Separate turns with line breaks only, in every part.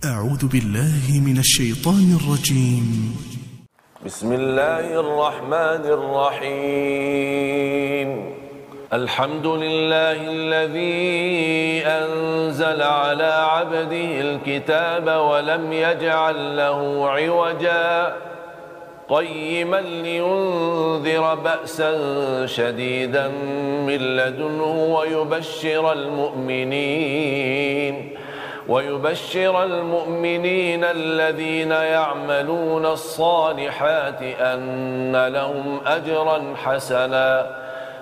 أعوذ بالله من الشيطان الرجيم.
بسم الله الرحمن الرحيم. الحمد لله الذي أنزل على عبده الكتاب ولم يجعل له عوجا قيما لينذر بأسا شديدا من لدنه ويبشر المؤمنين الذين يعملون الصالحات أن لهم أجرا حسنا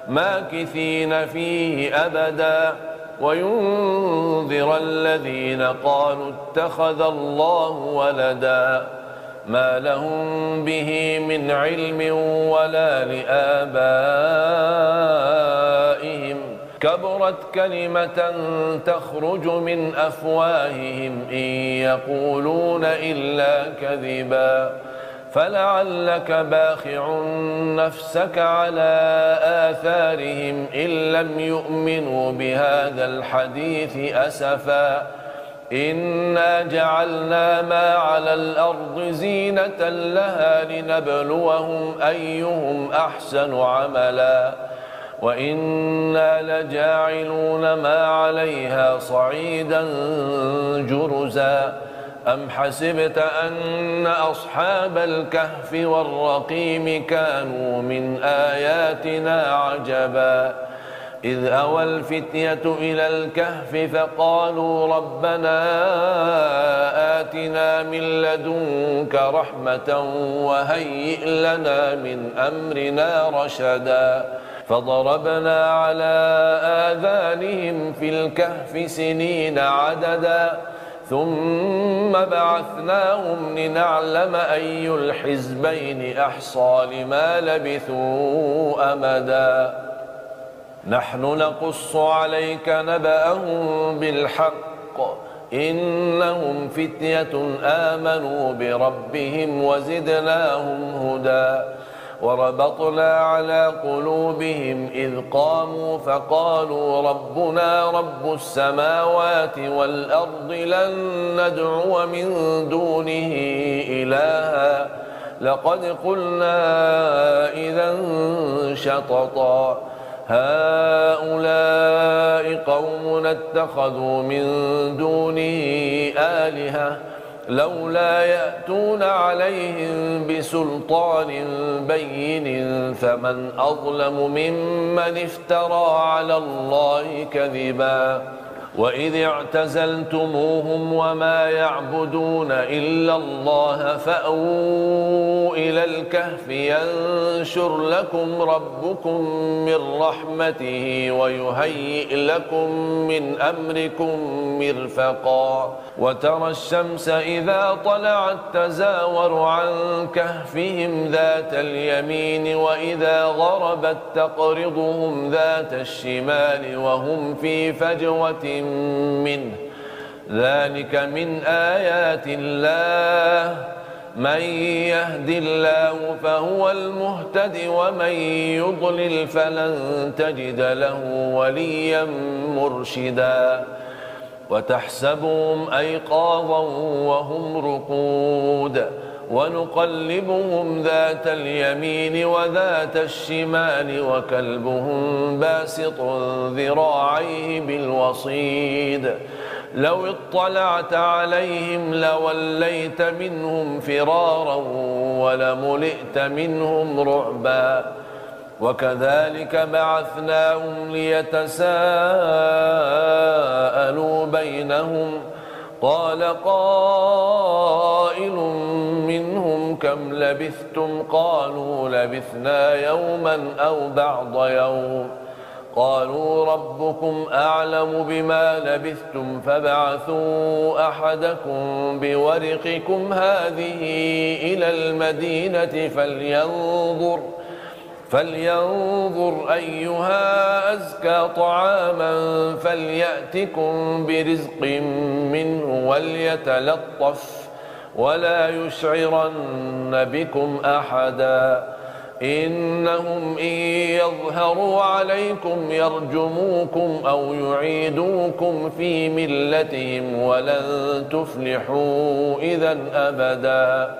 ماكثين فيه أبدا وينذر الذين قالوا اتخذ الله ولدا ما لهم به من علم ولا لآبائهم كبرت كلمة تخرج من أفواههم إن يقولون إلا كذبا فلعلك باخع نفسك على آثارهم إن لم يؤمنوا بهذا الحديث أسفا إنا جعلنا ما على الأرض زينة لها لنبلوهم أيهم أحسن عملا وإنا لجاعلون ما عليها صعيدا جرزا أم حسبت أن أصحاب الكهف والرقيم كانوا من آياتنا عجبا إذ أوى الفتية إلى الكهف فقالوا ربنا آتنا من لدنك رحمة وهيئ لنا من أمرنا رشدا فضربنا على آذانهم في الكهف سنين عددا ثم بعثناهم لنعلم أي الحزبين أحصى لما لبثوا أمدا نحن نقص عليك نبأهم بالحق إنهم فتية آمنوا بربهم وزدناهم هدى وربطنا على قلوبهم إذ قاموا فقالوا ربنا رب السماوات والأرض لن ندعو من دونه إلها لقد قلنا إذا شططا هؤلاء قوم اتخذوا من دونه آلهة لولا يأتون عليهم بسلطان بين فمن أظلم ممن افترى على الله كذبا وإذ اعتزلتموهم وما يعبدون إلا الله فأووا إلى الكهف ينشر لكم ربكم من رحمته ويهيئ لكم من أمركم مرفقا وترى الشمس إذا طلعت تزاور عن كهفهم ذات اليمين وإذا غربت تقرضهم ذات الشمال وهم في فجوة منه ذلك من آيات الله من يهد الله فهو المهتد ومن يضلل فلن تجد له وليا مرشدا وتحسبهم أيقاظا وهم رقود ونقلبهم ذات اليمين وذات الشمال وكلبهم باسط ذراعيه بالوصيد لو اطلعت عليهم لوليت منهم فرارا ولملئت منهم رعبا وكذلك بعثناهم ليتساءلوا بينهم قال قائل منهم كم لبثتم قالوا لبثنا يوما أو بعض يوم قالوا ربكم أعلم بما لبثتم فابعثوا أحدكم بورقكم هذه إلى المدينة فلينظر أيها أزكى طعاما فليأتكم برزق منه وليتلطف ولا يشعرن بكم أحدا إنهم إن يظهروا عليكم يرجموكم أو يعيدوكم في ملتهم ولن تفلحوا إذا أبدا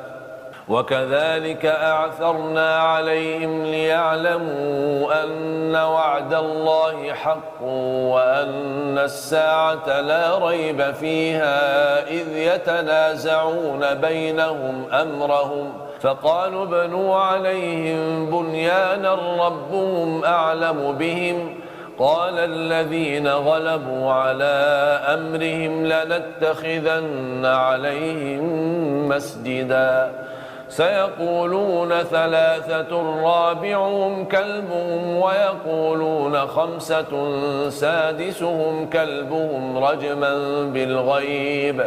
وكذلك أعثرنا عليهم ليعلموا أن وعد الله حق وأن الساعة لا ريب فيها إذ يتنازعون بينهم أمرهم فقالوا ابنوا عليهم بنيانا ربهم أعلم بهم قال الذين غلبوا على أمرهم لنتخذن عليهم مسجدا سيقولون ثلاثة رابعهم كلبهم ويقولون خمسة سادسهم كلبهم رجما بالغيب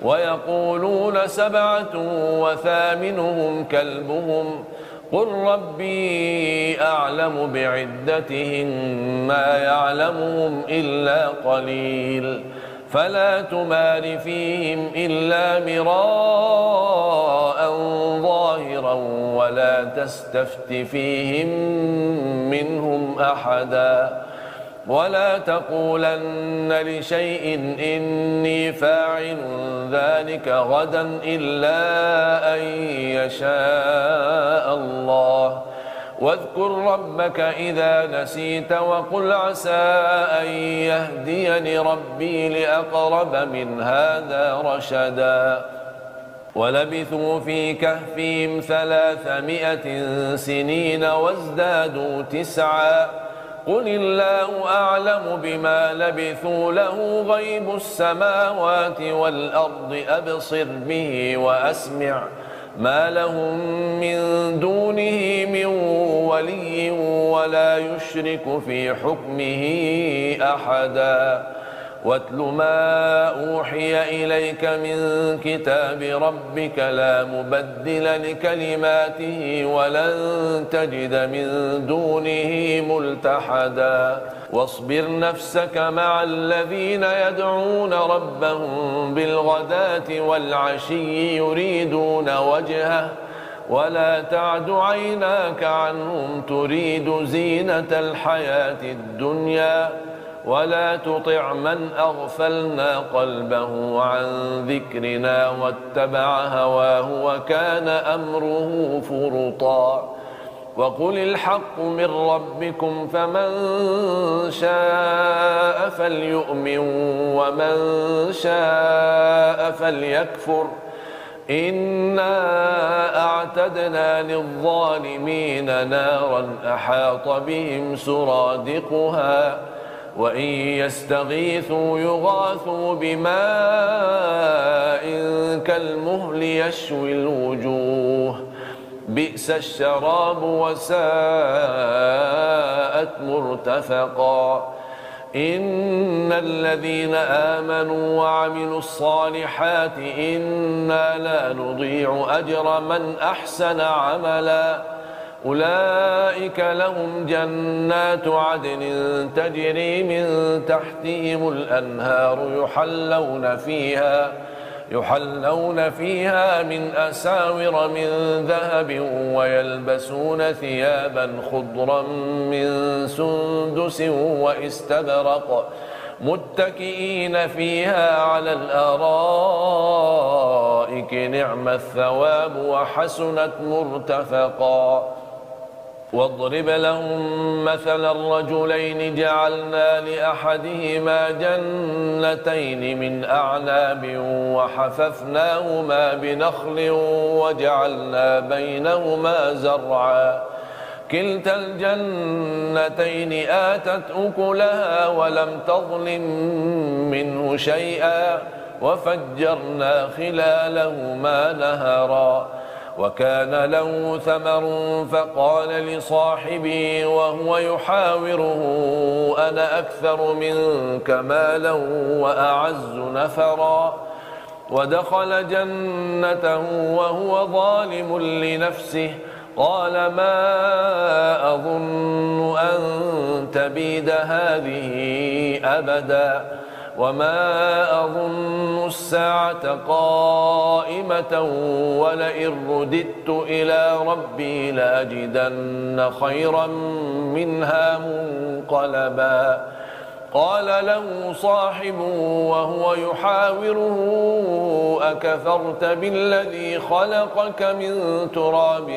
ويقولون سبعة وثامنهم كلبهم قل ربي أعلم بعدتهم ما يعلمهم إلا قليل فلا تمار فيهم إلا مراء ظاهرا ولا تستفت فيهم منهم أحدا ولا تقولن لشيء إني فاعل ذلك غدا إلا أن يشاء الله واذكر ربك إذا نسيت وقل عسى أن يهديني ربي لأقرب من هذا رشدا ولبثوا في كهفهم 300 سنين وازدادوا 9 قل الله أعلم بما لبثوا له غيب السماوات والأرض أبصر به وأسمع ما لهم من دونه من ولي ولا يشرك في حكمه أحدا واتل ما أوحي إليك من كتاب ربك لا مبدل لكلماته ولن تجد من دونه ملتحدا واصبر نفسك مع الذين يدعون ربهم بالغداة والعشي يريدون وجهه ولا تعد عيناك عنهم تريد زينة الحياة الدنيا ولا تطع من أغفلنا قلبه عن ذكرنا واتبع هواه وكان أمره فرطا وقل الحق من ربكم فمن شاء فليؤمن ومن شاء فليكفر إنا أعتدنا للظالمين نارا أحاط بهم سرادقها وإن يستغيثوا يغاثوا بماء كالمهل يشوي الوجوه بئس الشراب وساءت مرتفقا إن الذين آمنوا وعملوا الصالحات إنا لا نضيع أجر من أحسن عملا أولئك لهم جنات عدن تجري من تحتهم الأنهار يحلون فيها من أساور من ذهب ويلبسون ثيابا خضرا من سندس واستبرق متكئين فيها على الأرائك نعم الثواب وحسنت مرتفقا واضرب لهم مثل الرجلين جعلنا لأحدهما جنتين من أعناب وحففناهما بنخل وجعلنا بينهما زرعا كلتا الجنتين آتت أكلها ولم تظلم منه شيئا وفجرنا خلالهما نهرا وكان له ثمر فقال لصاحبه وهو يحاوره أنا أكثر منك مالا وأعز نفرا ودخل جنته وهو ظالم لنفسه قال ما أظن أن تبيد هذه أبدا وما أظن الساعة قائمة ولئن رددت إلى ربي لأجدن خيرا منها منقلبا. قال له صاحبه وهو يحاوره أكفرت بالذي خلقك من تراب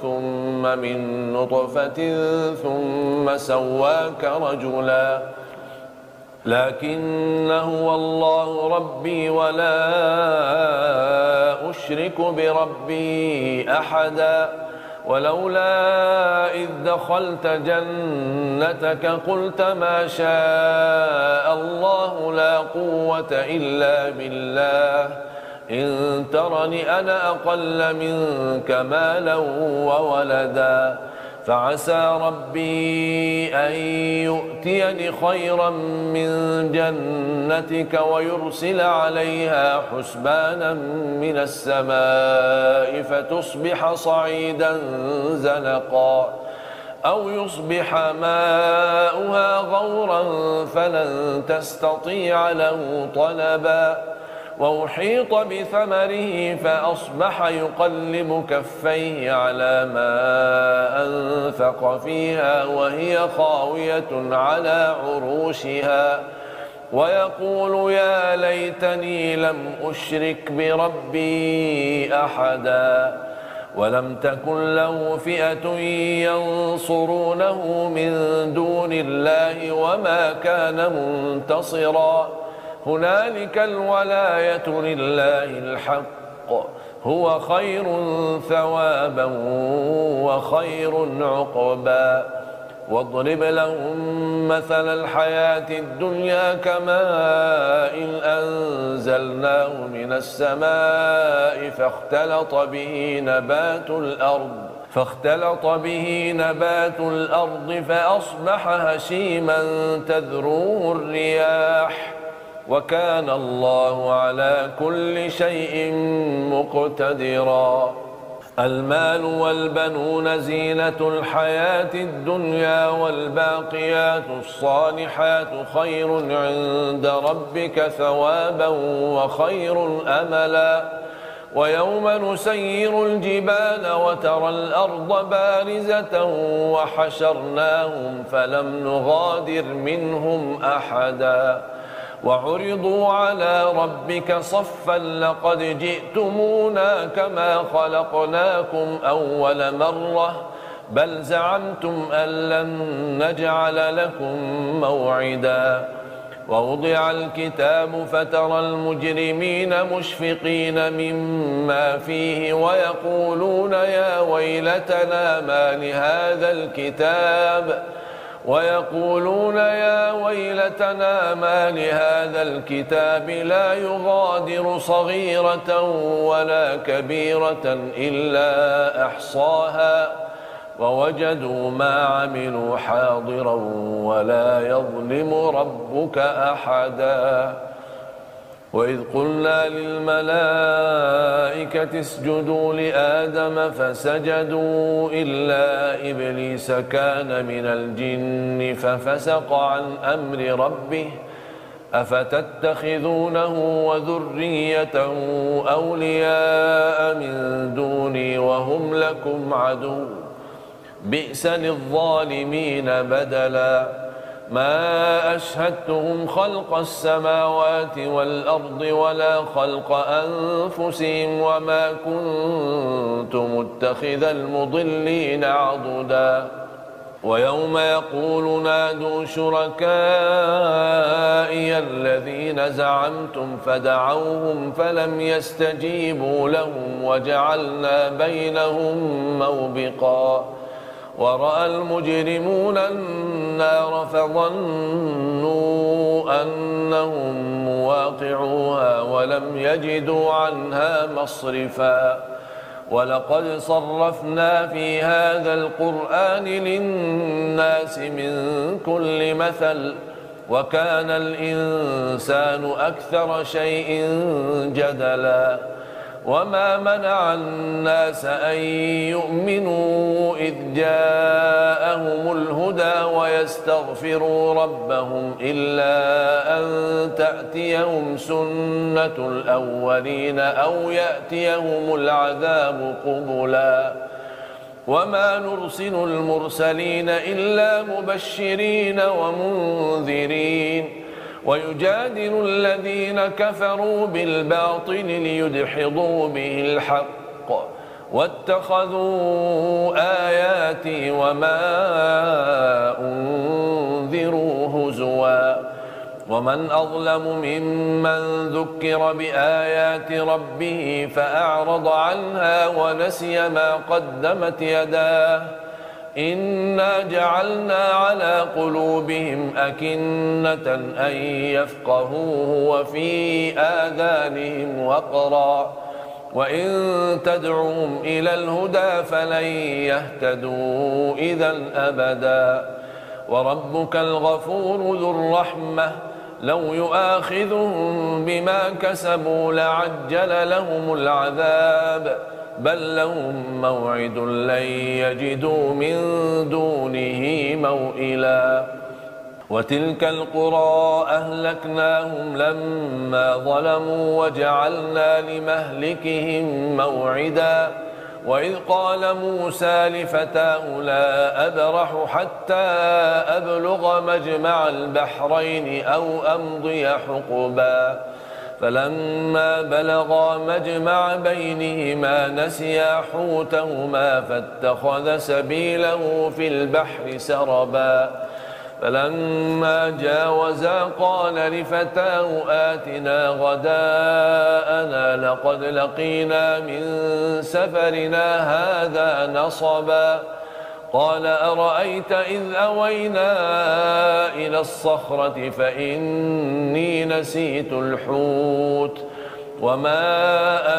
ثم من نطفة ثم سواك رجلا لكن هو الله ربي ولا أشرك بربي أحدا. ولولا إذ دخلت جنتك قلت ما شاء الله لا قوة إلا بالله إن ترني أنا أقل منك مالا وولدا فعسى ربي أن يؤتيني خيرا من جنتك ويرسل عليها حسبانا من السماء فتصبح صعيدا زلقا أو يصبح ماؤها غورا فلن تستطيع له طلبا. وأحيط بثمره فأصبح يقلب كفيه على ما أنفق فيها وهي خاوية على عروشها ويقول يا ليتني لم أشرك بربي أحدا. ولم تكن له فئة ينصرونه من دون الله وما كان منتصرا. هنالك الولاية لله الحق هو خير ثوابا وخير عقبا. واضرب لهم مثل الحياة الدنيا كماء أنزلناه من السماء فاختلط به نبات الأرض فأصبح هشيما تذروه الرياح وكان الله على كل شيء مقتدرا. المال والبنون زينة الحياة الدنيا والباقيات الصالحات خير عند ربك ثوابا وخير أملا. ويوم نسير الجبال وترى الأرض بارزة وحشرناهم فلم نغادر منهم أحدا وعرضوا على ربك صفا لقد جئتمونا كما خلقناكم أول مرة بل زعمتم أن لن نجعل لكم موعدا. ووضع الكتاب فترى المجرمين مشفقين مما فيه ويقولون يا ويلتنا ما لهذا الكتاب لا يغادر صغيرة ولا كبيرة إلا أحصاها ووجدوا ما عملوا حاضرا ولا يظلم ربك أحدا. وإذ قلنا للملائكة اسجدوا لآدم فسجدوا إلا إبليس كان من الجن ففسق عن أمر ربه أفتتخذونه وذريته أولياء من دوني وهم لكم عدو بئس للظالمين بدلا. ما أشهدتهم خلق السماوات والأرض ولا خلق أنفسهم وما كنت متخذ المضلين عضدا. ويوم يقول نادوا شركائي الذين زعمتم فدعوهم فلم يستجيبوا لهم وجعلنا بينهم موبقا. ورأى المجرمون النار فظنوا أنهم مواقعوها ولم يجدوا عنها مصرفا. ولقد صرفنا في هذا القرآن للناس من كل مثل وكان الإنسان أكثر شيء جدلا. وما منع الناس أن يؤمنوا إذ جاءهم الهدى ويستغفروا ربهم إلا أن تأتيهم سنة الأولين أو يأتيهم العذاب قبلا وما نرسل المرسلين إلا مبشرين ومنذرين ويجادل الذين كفروا بالباطل ليدحضوا به الحق واتخذوا آياتي وما أنذروا هزوا ومن أظلم ممن ذكر بآيات ربه فأعرض عنها ونسي ما قدمت يداه إنا جعلنا على قلوبهم أكنة أن يفقهوه وفي آذانهم وقرا وإن تدعوهم إلى الهدى فلن يهتدوا إذا أبدا وربك الغفور ذو الرحمة لو يؤاخذهم بما كسبوا لعجل لهم العذاب بل لهم موعد لن يجدوا من دونه موئلا وتلك القرى أهلكناهم لما ظلموا وجعلنا لمهلكهم موعدا وإذ قال موسى لفتاه لا أبرح حتى أبلغ مجمع البحرين أو أمضي حقبا فلما بلغا مجمع بينهما نسيا حوتهما فاتخذ سبيله في البحر سربا فلما جاوزا قال لفتاه آتنا غداءنا لقد لقينا من سفرنا هذا نصبا قال أرأيت إذ أوينا إلى الصخرة فإني نسيت الحوت وما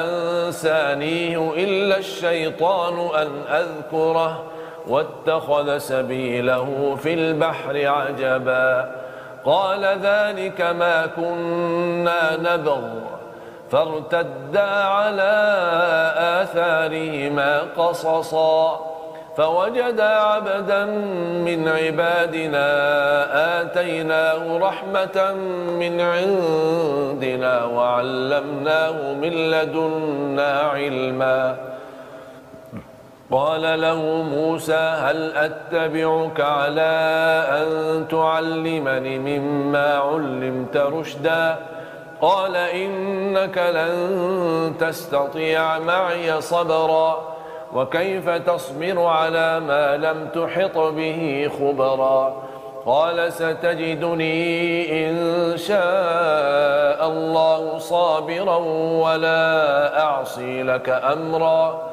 أنسانيه إلا الشيطان أن أذكره واتخذ سبيله في البحر عجبا قال ذلك ما كنا نبغ فارتدا على آثارهما قصصا فوجدا عبدا من عبادنا آتيناه رحمة من عندنا وعلمناه من لدنا علما قال له موسى هل أتبعك على أن تعلمني مما علمت رشدا قال إنك لن تستطيع معي صبرا وكيف تصبر على ما لم تحط به خبرا قال ستجدني إن شاء الله صابرا ولا أعصي لك أمرا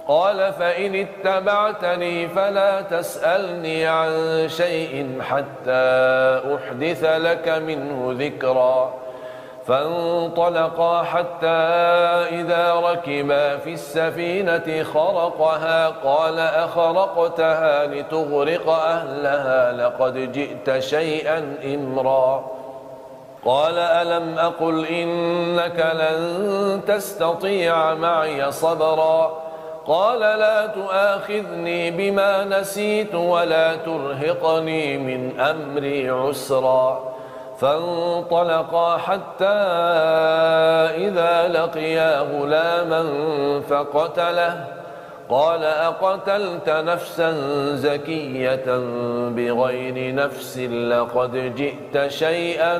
قال فإن اتبعتني فلا تسألني عن شيء حتى أحدث لك منه ذكرا فانطلقا حتى إذا ركبا في السفينة خرقها قال أخرقتها لتغرق أهلها لقد جئت شيئا إمرا قال ألم أقل إنك لن تستطيع معي صبرا قال لا تؤاخذني بما نسيت ولا ترهقني من أمري عسرا فانطلقا حتى إذا لقيا غلاما فقتله قال أقتلت نفسا زكية بغير نفس لقد جئت شيئا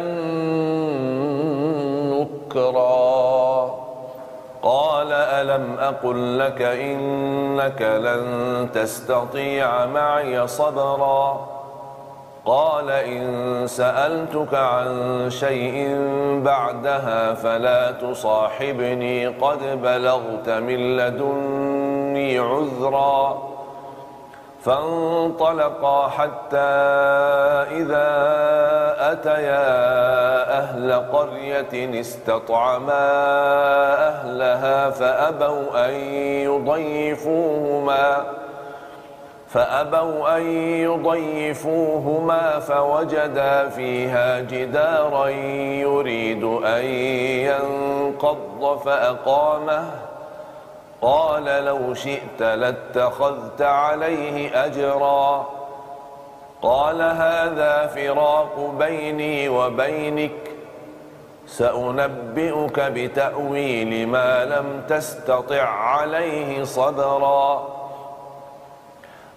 نكرا قال ألم أقل لك إنك لن تستطيع معي صبرا قال إن سألتك عن شيء بعدها فلا تصاحبني قد بلغت من لدني عذرا فانطلقا حتى إذا أتيا أهل قرية استطعما فأبوا أن يضيفوهما فوجدا فيها جدارا يريد أن ينقض فأقامه قال لو شئت لاتخذت عليه أجرا قال هذا فراق بيني وبينك سأنبئك بتأويل ما لم تستطع عليه صبرا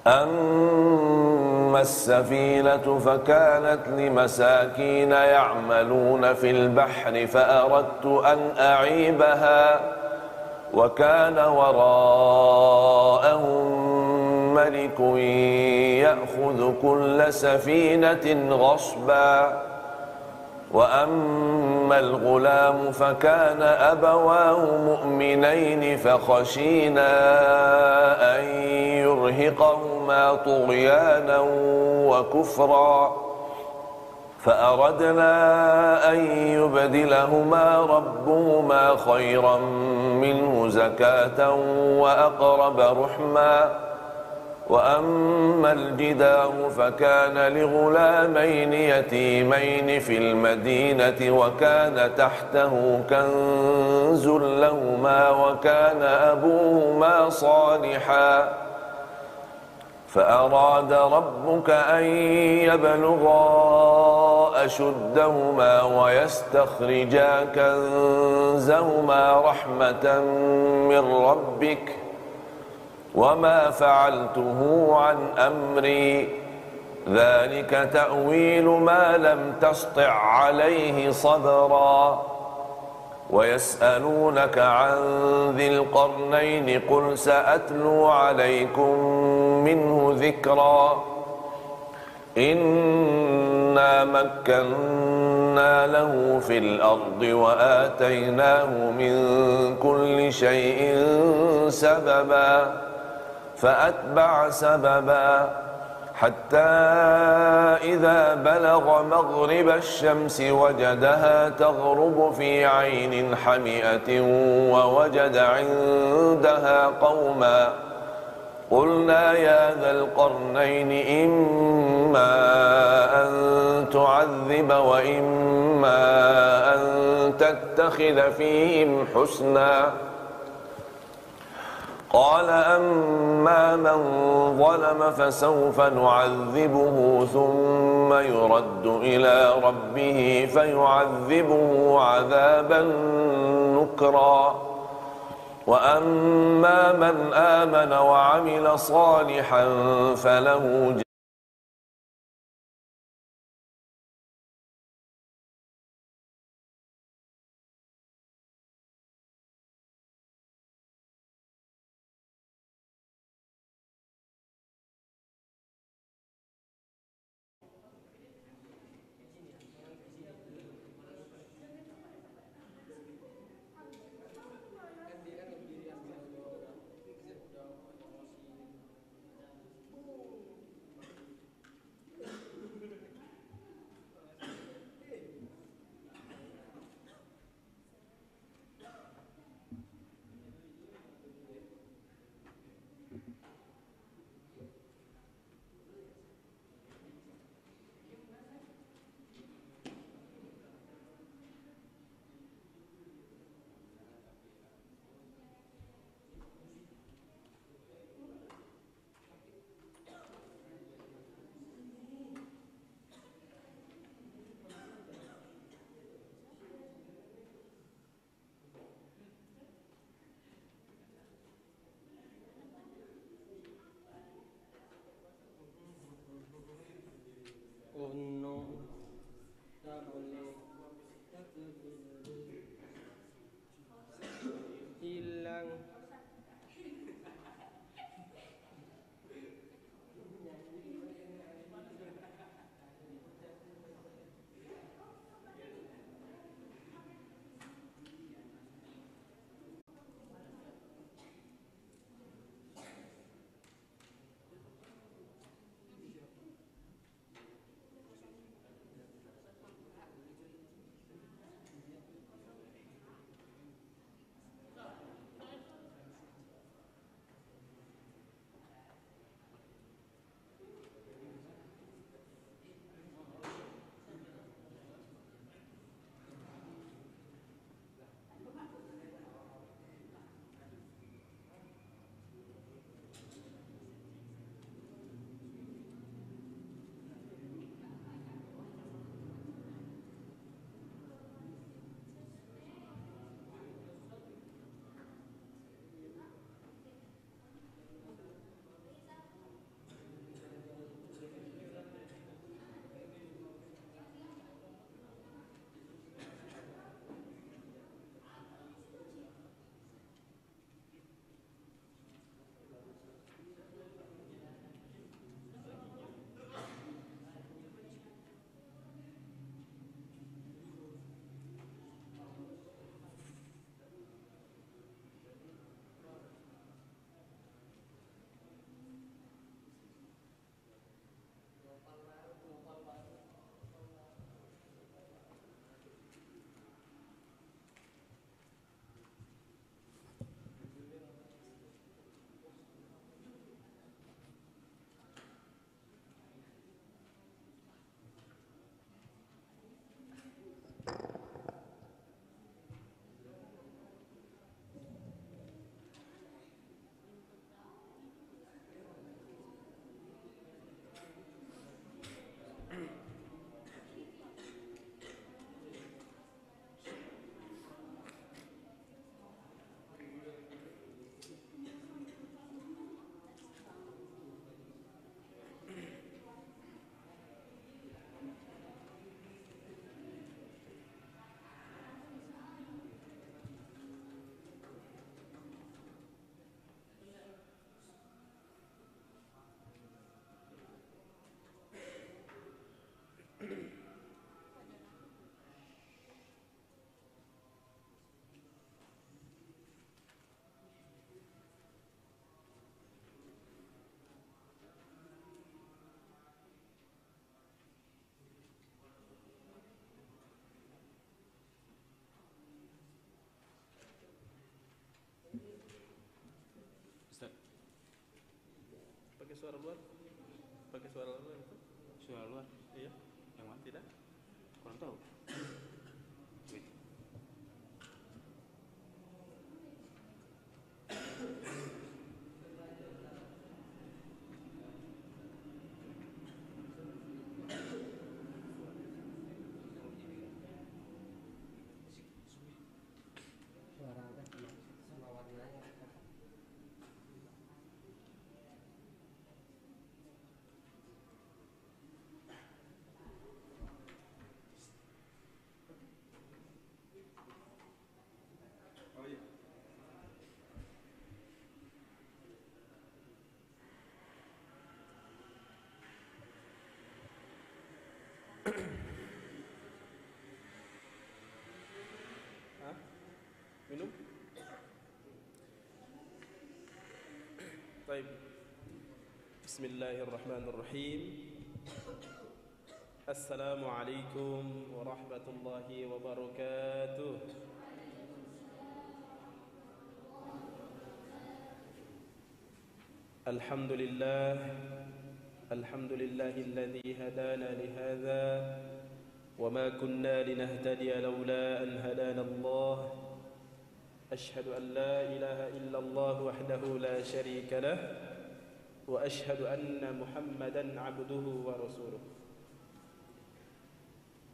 أما السفينة فكانت لمساكين يعملون في البحر فأردت أن أعيبها وكان وراءهم ملك يأخذ كل سفينة غصبا وأما الغلام فكان أبواه مؤمنين فخشينا أن يرهقهما طغيانا وكفرا فأردنا أن يبدلهما ربهما خيرا منه زكاة وأقرب رحما وأما الجدار فكان لغلامين يتيمين في المدينة وكان تحته كنز لهما وكان أبوهما صالحا فأراد ربك أن يبلغا أشدهما ويستخرجا كنزهما رحمة من ربك وما فعلته عن أمري ذلك تأويل ما لم تسطع عليه صبرا ويسألونك عن ذي القرنين قل سأتلو عليكم منه ذكرا إنا مكنا له في الأرض وآتيناه من كل شيء سببا فأتبع سببا حتى إذا بلغ مغرب الشمس وجدها تغرب في عين حمئة ووجد عندها قوما قلنا يا ذا القرنين إما أن تعذب وإما أن تتخذ فيهم حسنا قال أما من ظلم فسوف نعذبه ثم يرد إلى ربه فيعذبه عذابا نكرا وأما من آمن وعمل صالحا فله
hilang. suara luar? Pakai suara luar itu?
Suara luar?
Iya.
Yang mana?
Tidak?
Kurang tahu. Wait.
Suara apa sama warnanya.
Oh iya. Hah? Minum? Baik. Bismillahirrahmanirrahim. Assalamualaikum warahmatullahi wabarakatuh. Alhamdulillah. Alhamdulillahilladzi hadana lihadza وما كنا لنهتدي لولا أن هدانا الله أشهد أن لا إله إلا الله وحده لا شريك له وأشهد أن محمدا عبده ورسوله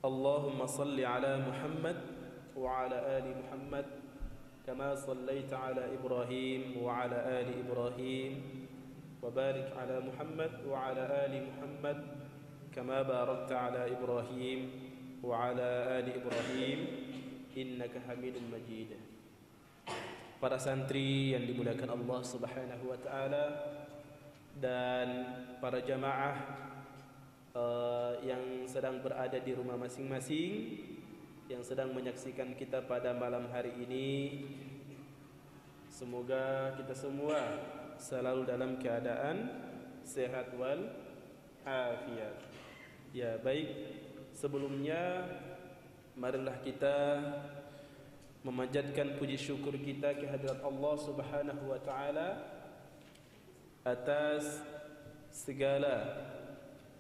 اللهم صل على محمد وعلى آل محمد كما صليت على إبراهيم وعلى آل إبراهيم وبارك على محمد وعلى آل محمد كما باركت على إبراهيم وعلى آل إبراهيم إنك حميد مجيد. Para santri yang dimuliakan Allah Subhanahu wa taala dan para jamaah yang sedang berada di rumah masing-masing, yang sedang menyaksikan kita pada malam hari ini, semoga kita semua selalu dalam keadaan sehat wal afiat. Ya, baik. Sebelumnya marilah kita memanjatkan puji syukur kita kehadirat Allah Subhanahu wa taala atas segala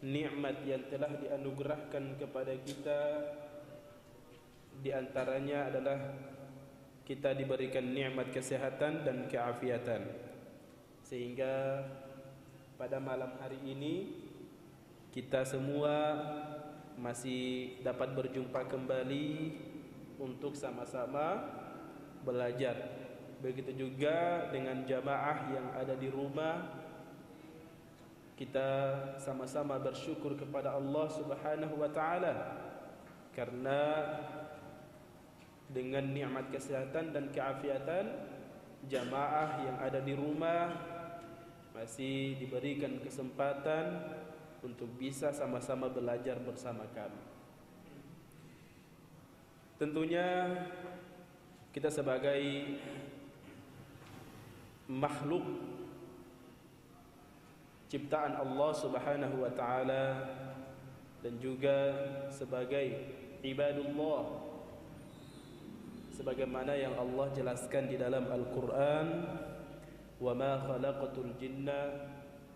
nikmat yang telah dianugerahkan kepada kita. Di antaranya adalah kita diberikan nikmat kesehatan dan keafiatan, sehingga pada malam hari ini kita semua masih dapat berjumpa kembali untuk sama-sama belajar. Begitu juga dengan jamaah yang ada di rumah, kita sama-sama bersyukur kepada Allah Subhanahu wa taala karena dengan nikmat kesehatan dan keafiatan, jamaah yang ada di rumah masih diberikan kesempatan untuk bisa sama-sama belajar bersama kami. Tentunya kita sebagai makhluk ciptaan Allah Subhanahu wa taala dan juga sebagai ibadullah, sebagaimana yang Allah jelaskan di dalam Al-Qur'an, wa ma khalaqatul jinna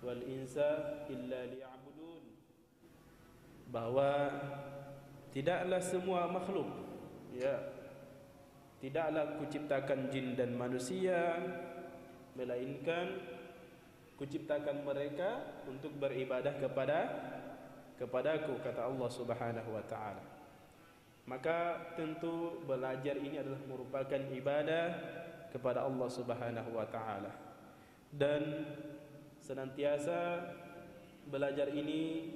wal insa illa liya'budun, bahwa tidaklah semua makhluk, ya, tidaklah kuciptakan jin dan manusia melainkan kuciptakan mereka untuk beribadah kepadaku, kata Allah Subhanahu wa taala. Maka tentu belajar ini adalah merupakan ibadah kepada Allah Subhanahu wa taala, dan senantiasa belajar ini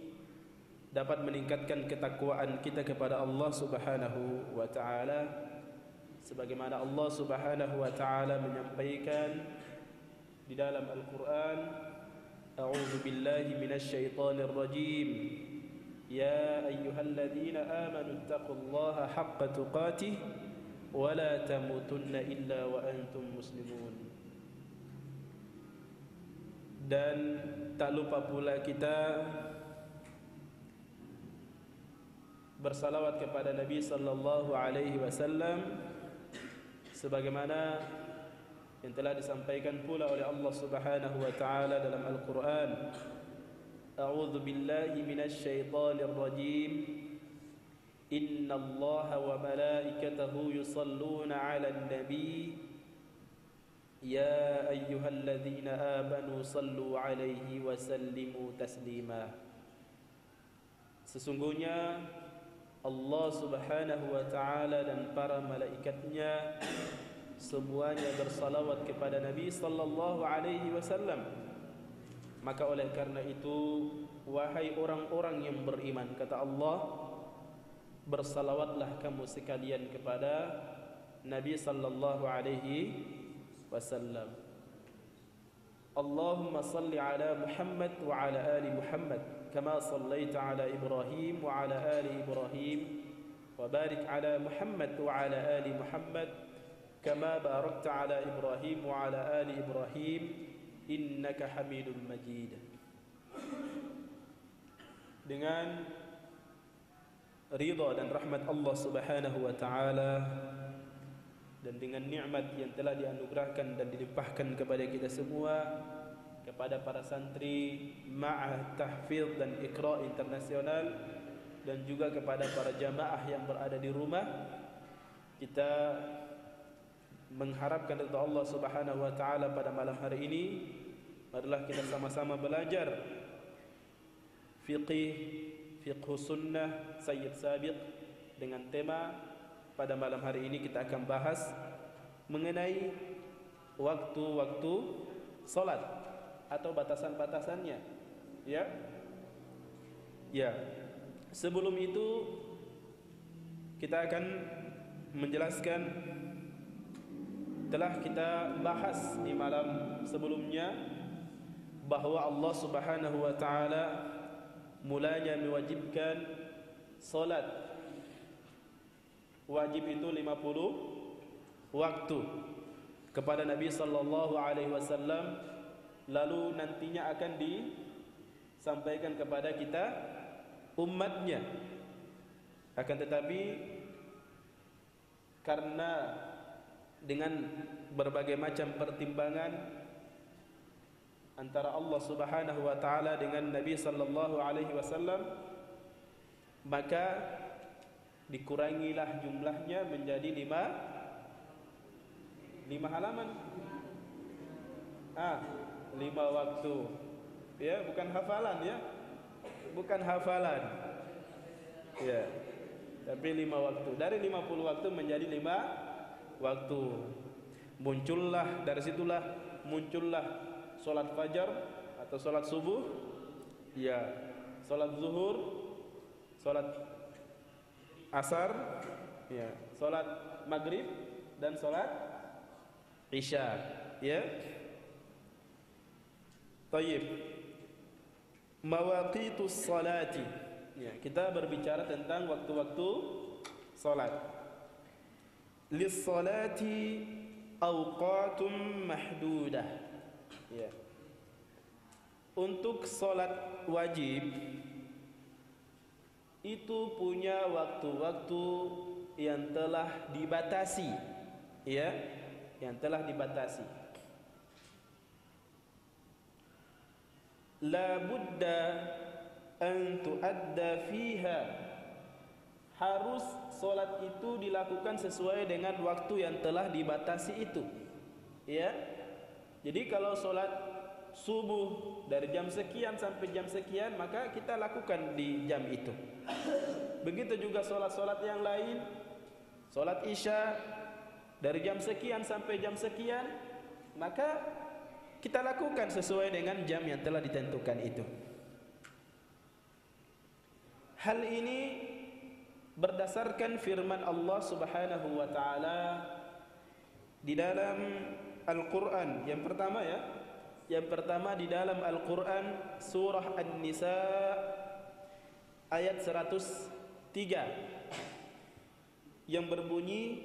dapat meningkatkan ketakwaan kita kepada Allah Subhanahu wa taala, sebagaimana Allah Subhanahu wa taala menyampaikan di dalam Al-Qur'an, a'udzu billahi minasyaitonir rajim, ya ayyuhalladzina amanu taqullaha haqqa tuqatih wa la tamutunna illa wa antum muslimun. Dan tak lupa pula kita bersalawat kepada Nabi sallallahu alaihi wasallam sebagaimana yang telah disampaikan pula oleh Allah Subhanahu wa taala dalam Al-Qur'an. A'udzu billahi minasy syaithanir rajim. Innallaha wa malaikatahu yusalluna 'alan nabi. Ya ayyuhalladzina amanu sallu 'alaihi wa sallimu taslima. Sesungguhnya Allah Subhanahu wa taala dan para malaikatnya semuanya bersalawat kepada Nabi sallallahu alaihi wasallam. Maka oleh karena itu, wahai orang-orang yang beriman, kata Allah, bersalawatlah kamu sekalian kepada Nabi sallallahu alaihi wasallam. Allahumma salli ala Muhammad wa ala ali Muhammad kama sallaita ala Ibrahim wa ala ali Ibrahim wa barik ala Muhammad wa ala ali Muhammad kama barakta ala Ibrahim wa ala ali Ibrahim innaka Hamidul Majid. Dengan ridha dan rahmat Allah Subhanahu wa taala dan dengan nikmat yang telah dianugerahkan dan dilimpahkan kepada kita semua, kepada para santri Ma'had Tahfidz dan Iqra Internasional, dan juga kepada para jamaah yang berada di rumah, kita mengharapkan ridha Allah Subhanahu wa taala pada malam hari ini. Marilah kita sama-sama belajar fiqh sunnah Sayyid Sabiq dengan tema pada malam hari ini kita akan bahas mengenai waktu-waktu salat atau batasan-batasannya. Ya. Sebelum itu kita akan menjelaskan, telah kita bahas di malam sebelumnya bahwa Allah Subhanahu wa taala mulanya mewajibkan salat wajib itu 50 waktu kepada Nabi sallallahu alaihi wasallam, lalu nantinya akan disampaikan kepada kita umatnya. Akan tetapi karena dengan berbagai macam pertimbangan antara Allah Subhanahu wa taala dengan Nabi sallallahu alaihi wasallam, maka dikurangilah jumlahnya menjadi 5 halaman. 5 waktu. Ya, bukan hafalan ya. Bukan hafalan. Ya. Tapi 5 waktu. Dari 50 waktu menjadi 5 waktu. Dari situlah muncullah solat fajar atau solat subuh, ya, solat zuhur, solat asar, ya, solat maghrib dan solat isya, ya. Tayyib. Mawaqitus salati. Ya, kita berbicara tentang waktu-waktu salat. Lis-salati awqatum mahdudah. Ya. Untuk salat wajib itu punya waktu-waktu yang telah dibatasi, ya, yang telah dibatasi. La budda an tuadda fiha, harus solat itu dilakukan sesuai dengan waktu yang telah dibatasi itu, ya. Jadi kalau solat subuh dari jam sekian sampai jam sekian, maka kita lakukan di jam itu. Begitu juga solat-solat yang lain, solat isya dari jam sekian sampai jam sekian, maka kita lakukan sesuai dengan jam yang telah ditentukan itu. Hal ini berdasarkan firman Allah Subhanahu wa taala di dalam Al-Qur'an. Yang pertama, ya. Yang pertama di dalam Al-Qur'an surah An-Nisa ayat 103 yang berbunyi,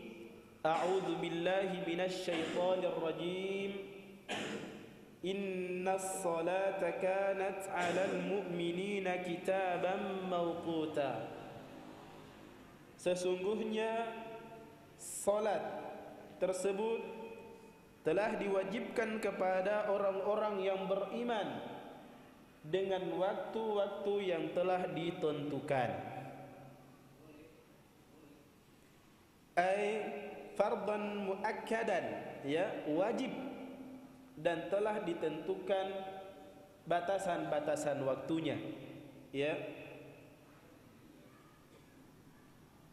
A'udzu billahi minasy syaithanir rajim. Innas salata kanat 'alal mu'minina kitaban mawquta. Sesungguhnya salat tersebut telah diwajibkan kepada orang-orang yang beriman dengan waktu-waktu yang telah ditentukan. Ai fardan muakkadan, ya, wajib dan telah ditentukan batasan-batasan waktunya, ya.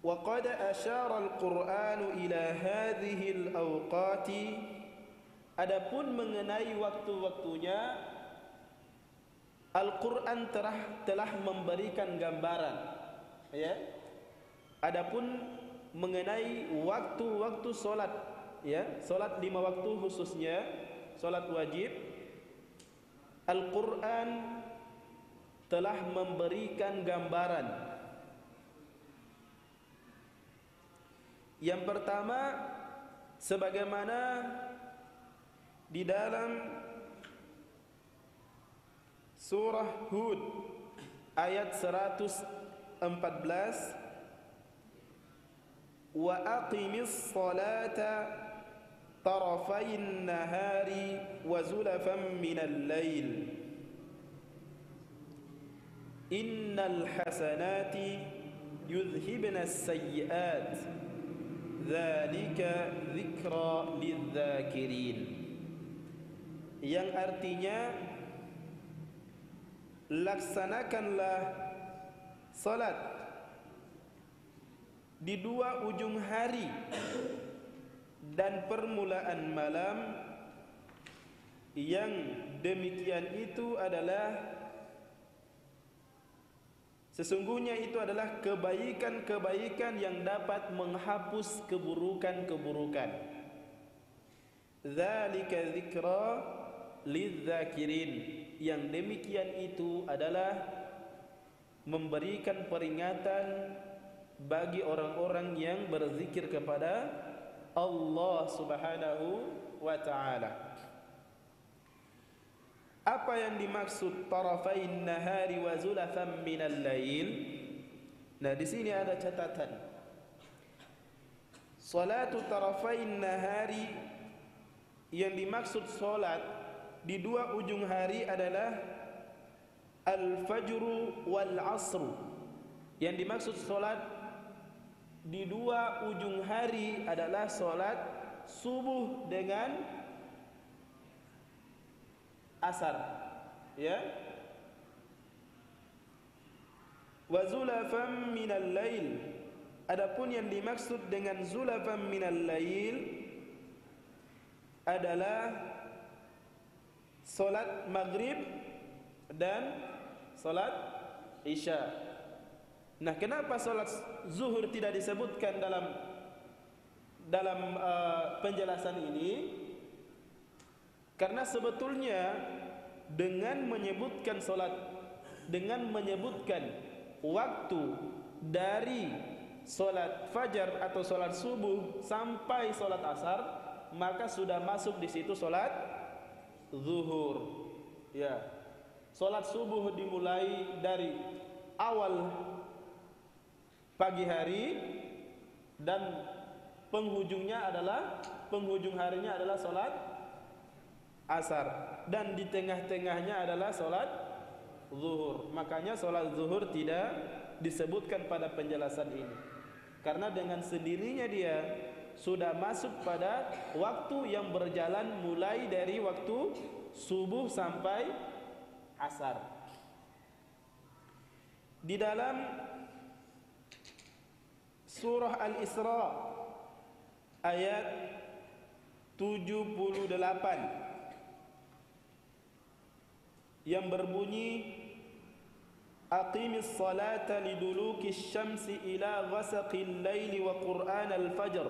Wa qad asyara al-Qur'anu ila hadhihi al-awqati, adapun mengenai waktu-waktunya Al-Qur'an telah memberikan gambaran, ya. Adapun mengenai waktu-waktu solat, ya, solat 5 waktu khususnya solat wajib, Al-Qur'an telah memberikan gambaran. Yang pertama, sebagaimana di dalam surah Hud ayat 114, wa aqimis salata tarafayn nahari wa zulafan minal lail innal hasanati yudhhibna as-sayyi'at dzalika dzikra lidzakirin, yang artinya laksanakanlah salat di 2 ujung hari dan permulaan malam, yang demikian itu adalah sesungguhnya itu adalah kebaikan-kebaikan yang dapat menghapus keburukan-keburukan. Dzalika dzikra lidzakirin, yang demikian itu adalah memberikan peringatan bagi orang-orang yang berzikir kepada Allah Subhanahu wa ta'ala. Apa yang dimaksud tarafain nahari wa zulafan minal lail? Nah, di sini ada catatan. Salatu tarafain nahari, yang dimaksud salat di 2 ujung hari adalah al-fajru wal asru. Yang dimaksud salat di 2 ujung hari adalah salat subuh dengan asar, ya. Wa zulafan minal lail, adapun yang dimaksud dengan zulafan minal lail adalah salat maghrib dan salat isya. Nah, kenapa salat zuhur tidak disebutkan dalam penjelasan ini? Karena sebetulnya dengan menyebutkan waktu dari solat fajar atau solat subuh sampai solat asar, maka sudah masuk di situ solat zuhur. Ya, solat subuh dimulai dari awal pagi hari dan penghujung harinya adalah solat asar, dan di tengah-tengahnya adalah solat zuhur. Makanya solat zuhur tidak disebutkan pada penjelasan ini, karena dengan sendirinya dia sudah masuk pada waktu yang berjalan mulai dari waktu subuh sampai asar. Di dalam surah Al-Isra ayat 78 yang berbunyi aqimis salata lidulukis syamsi ila ghasaqil laili wa qur'anal fajr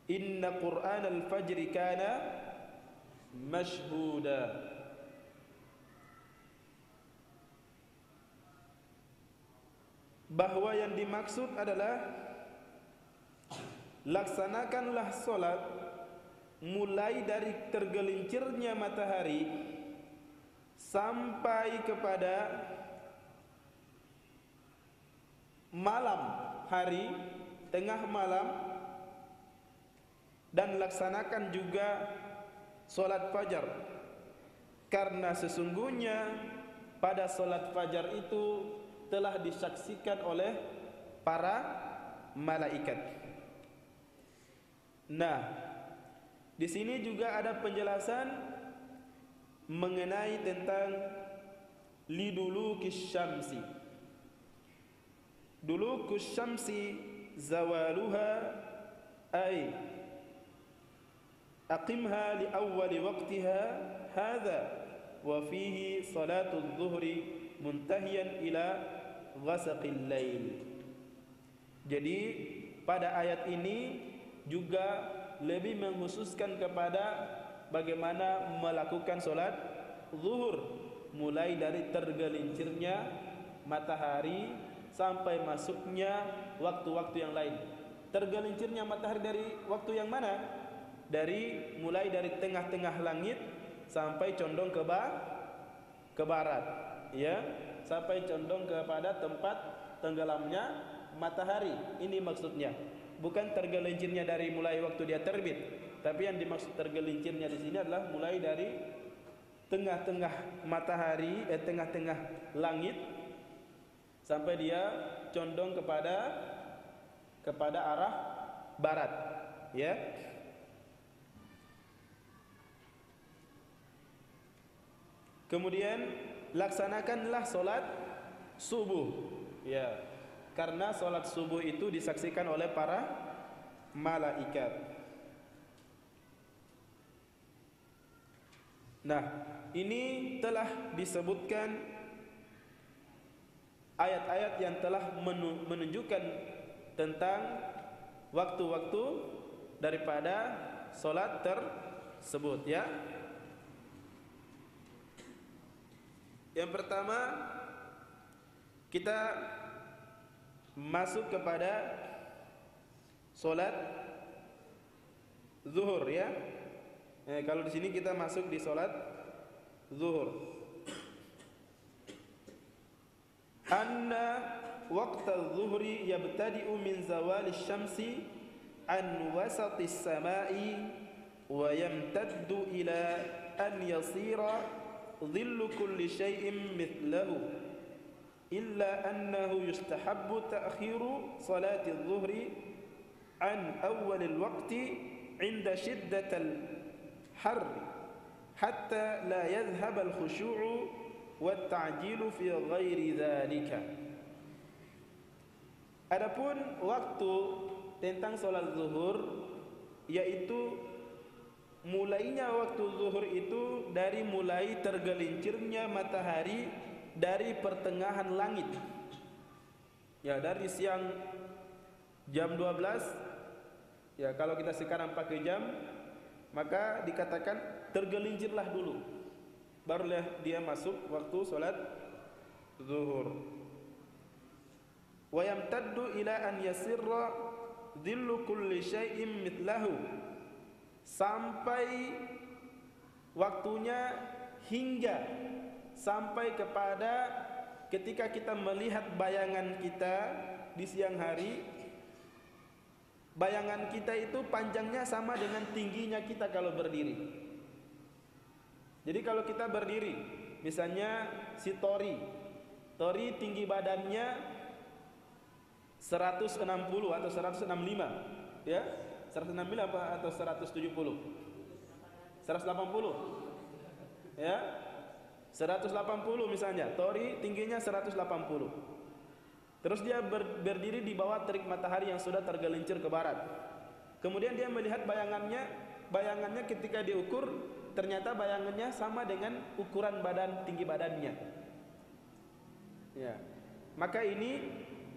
inna qur'anal fajri kana mashhuda. Bahwa yang dimaksud adalah laksanakanlah salat mulai dari tergelincirnya matahari sampai kepada malam hari, tengah malam, dan laksanakan juga solat fajar, karena sesungguhnya pada solat fajar itu telah disaksikan oleh para malaikat. Nah, di sini juga ada penjelasan mengenai tentang lidulukis syamsi. Dulukus syamsi zawaluha ay aqimha li awwali waqtiha hadha wa fihi salatul zuhri muntahiyan ila ghasaqil lail. Jadi pada ayat ini juga lebih mengkhususkan kepada bagaimana melakukan solat zuhur, mulai dari tergelincirnya matahari sampai masuknya waktu-waktu yang lain. Tergelincirnya matahari dari waktu yang mana? Mulai dari tengah-tengah langit sampai condong ke barat, ya, sampai condong kepada tempat tenggelamnya matahari. Ini maksudnya. Bukan tergelincirnya dari mulai waktu dia terbit, tapi yang dimaksud tergelincirnya di sini adalah mulai dari tengah-tengah matahari, tengah-tengah langit sampai dia condong kepada arah barat, ya. Kemudian laksanakanlah solat subuh, ya. Karena solat subuh itu disaksikan oleh para malaikat. Nah, ini telah disebutkan ayat-ayat yang telah menunjukkan tentang waktu-waktu daripada solat tersebut, ya. Yang pertama, kita masuk kepada solat zuhur, ya. Kalau di sini kita masuk di solat zuhur. Anna waqta zuhri yabtadi'u min zawali syamsi an wasatis samai wa yamtaddu ila an yasira dhillu kulli shay'in mithlahu. إلا أنه يستحب تأخير صلاة الظهر عن أول الوقت عند شدة الحر حتى لا يذهب الخشوع والتعجيل في غير ذلك. Adapun waktu tentang salat zuhur, yaitu mulainya waktu zuhur itu dari mulai tergelincirnya matahari dari pertengahan langit, ya, dari siang jam 12, ya, kalau kita sekarang pakai jam, maka dikatakan tergelincirlah dulu, barulah dia masuk waktu solat zuhur. Wa yamtaddu ila an yasirra dhillu kulli syai'in mithlahu, sampai waktunya hingga sampai kepada ketika kita melihat bayangan kita di siang hari, bayangan kita itu panjangnya sama dengan tingginya kita kalau berdiri. Jadi kalau kita berdiri, misalnya si Tori tinggi badannya 160 atau 165, ya, 165 apa atau 170? 180, ya. 180 misalnya, Tori tingginya 180. Terus dia berdiri di bawah terik matahari yang sudah tergelincir ke barat. Kemudian dia melihat bayangannya ketika diukur, ternyata bayangannya sama dengan ukuran tinggi badannya. Ya. Maka ini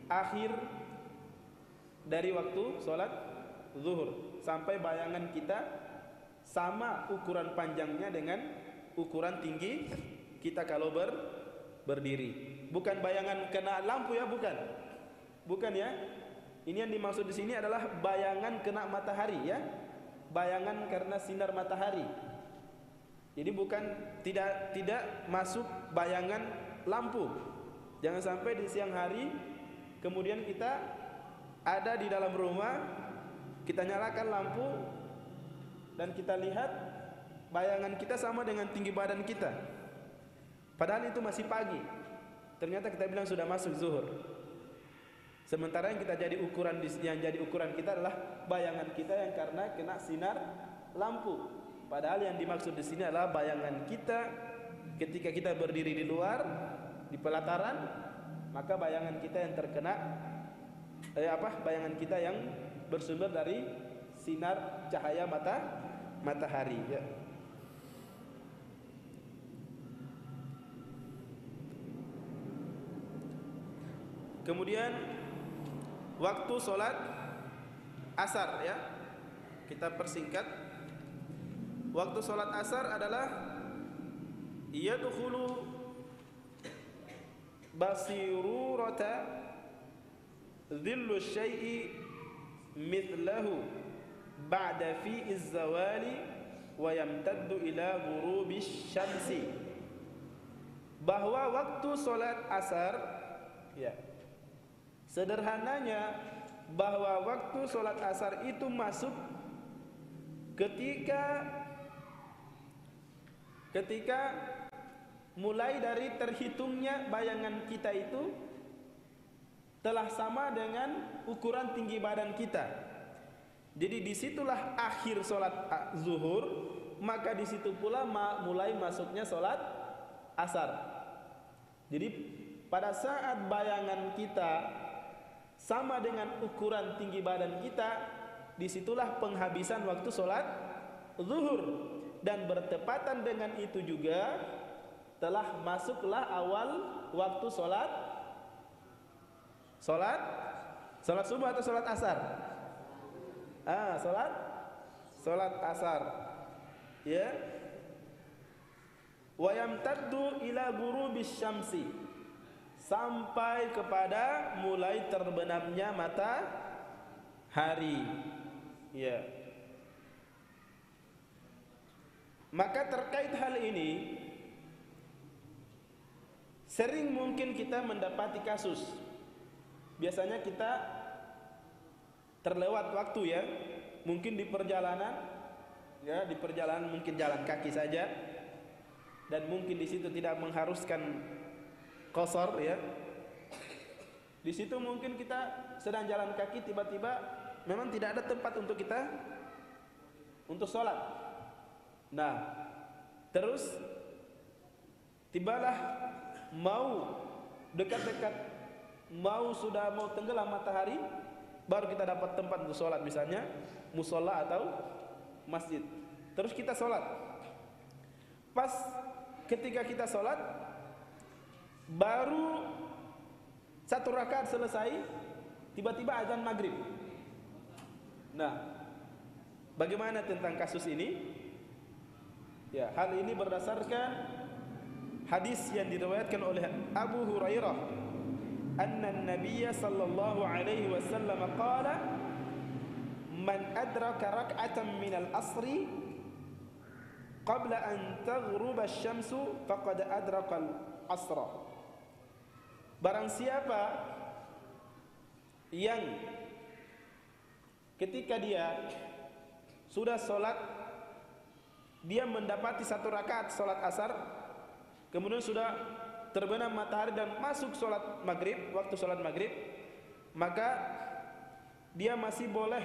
akhir dari waktu sholat zuhur, sampai bayangan kita sama ukuran panjangnya dengan ukuran tinggi kita kalau berdiri. Bukan bayangan kena lampu, ya, bukan, ya. Ini yang dimaksud di sini adalah bayangan kena matahari, ya, bayangan karena sinar matahari. Jadi bukan tidak masuk bayangan lampu. Jangan sampai di siang hari kemudian kita ada di dalam rumah, kita nyalakan lampu, dan kita lihat bayangan kita sama dengan tinggi badan kita, padahal itu masih pagi. Ternyata kita bilang sudah masuk zuhur. Sementara yang kita jadi ukuran kita adalah bayangan kita yang karena kena sinar lampu. Padahal yang dimaksud di sini adalah bayangan kita ketika kita berdiri di luar di pelataran, maka bayangan kita yang terkena bayangan kita yang bersumber dari sinar cahaya matahari ya. Kemudian waktu sholat asar ya, kita persingkat. Waktu sholat asar adalah yadkhulu basirurata dhillu syai'i mithlahu ba'da fi'iz zawali wa yamtaddu ila ghurubish syamsi. Bahwa waktu sholat asar ya, sederhananya bahwa waktu sholat asar itu masuk ketika mulai dari terhitungnya bayangan kita itu telah sama dengan ukuran tinggi badan kita. Jadi disitulah akhir sholat zuhur, maka disitu pula mulai masuknya sholat asar. Jadi pada saat bayangan kita sama dengan ukuran tinggi badan kita, disitulah penghabisan waktu sholat zuhur. Dan bertepatan dengan itu juga telah masuklah awal waktu sholat subuh atau sholat asar? Sholat asar ya. Wa yamtaddu ila ghurubis syamsi, sampai kepada mulai terbenamnya matahari ya. Maka terkait hal ini sering mungkin kita mendapati kasus. Biasanya kita terlewat waktu ya, mungkin di perjalanan ya, di perjalanan mungkin jalan kaki saja, dan mungkin di situ tidak mengharuskan qashar ya. Di situ mungkin kita sedang jalan kaki, tiba-tiba memang tidak ada tempat untuk kita untuk sholat. Nah, terus tibalah mau dekat-dekat, sudah mau tenggelam matahari, baru kita dapat tempat untuk sholat, misalnya musola atau masjid. Terus kita sholat. Pas ketika kita sholat, baru satu rakaat selesai, tiba-tiba azan maghrib. Nah, bagaimana tentang kasus ini? Ya, hal ini berdasarkan hadis yang diriwayatkan oleh Abu Hurairah, anna an-nabiy sallallahu alaihi wasallam qala, man adraka rak'atan min al-asri qabla an taghruba asy-syamsu faqad adraka al-asra. Barang siapa yang ketika dia sudah sholat, dia mendapati satu rakaat sholat asar, kemudian sudah terbenam matahari dan masuk sholat maghrib, waktu sholat maghrib, maka dia masih boleh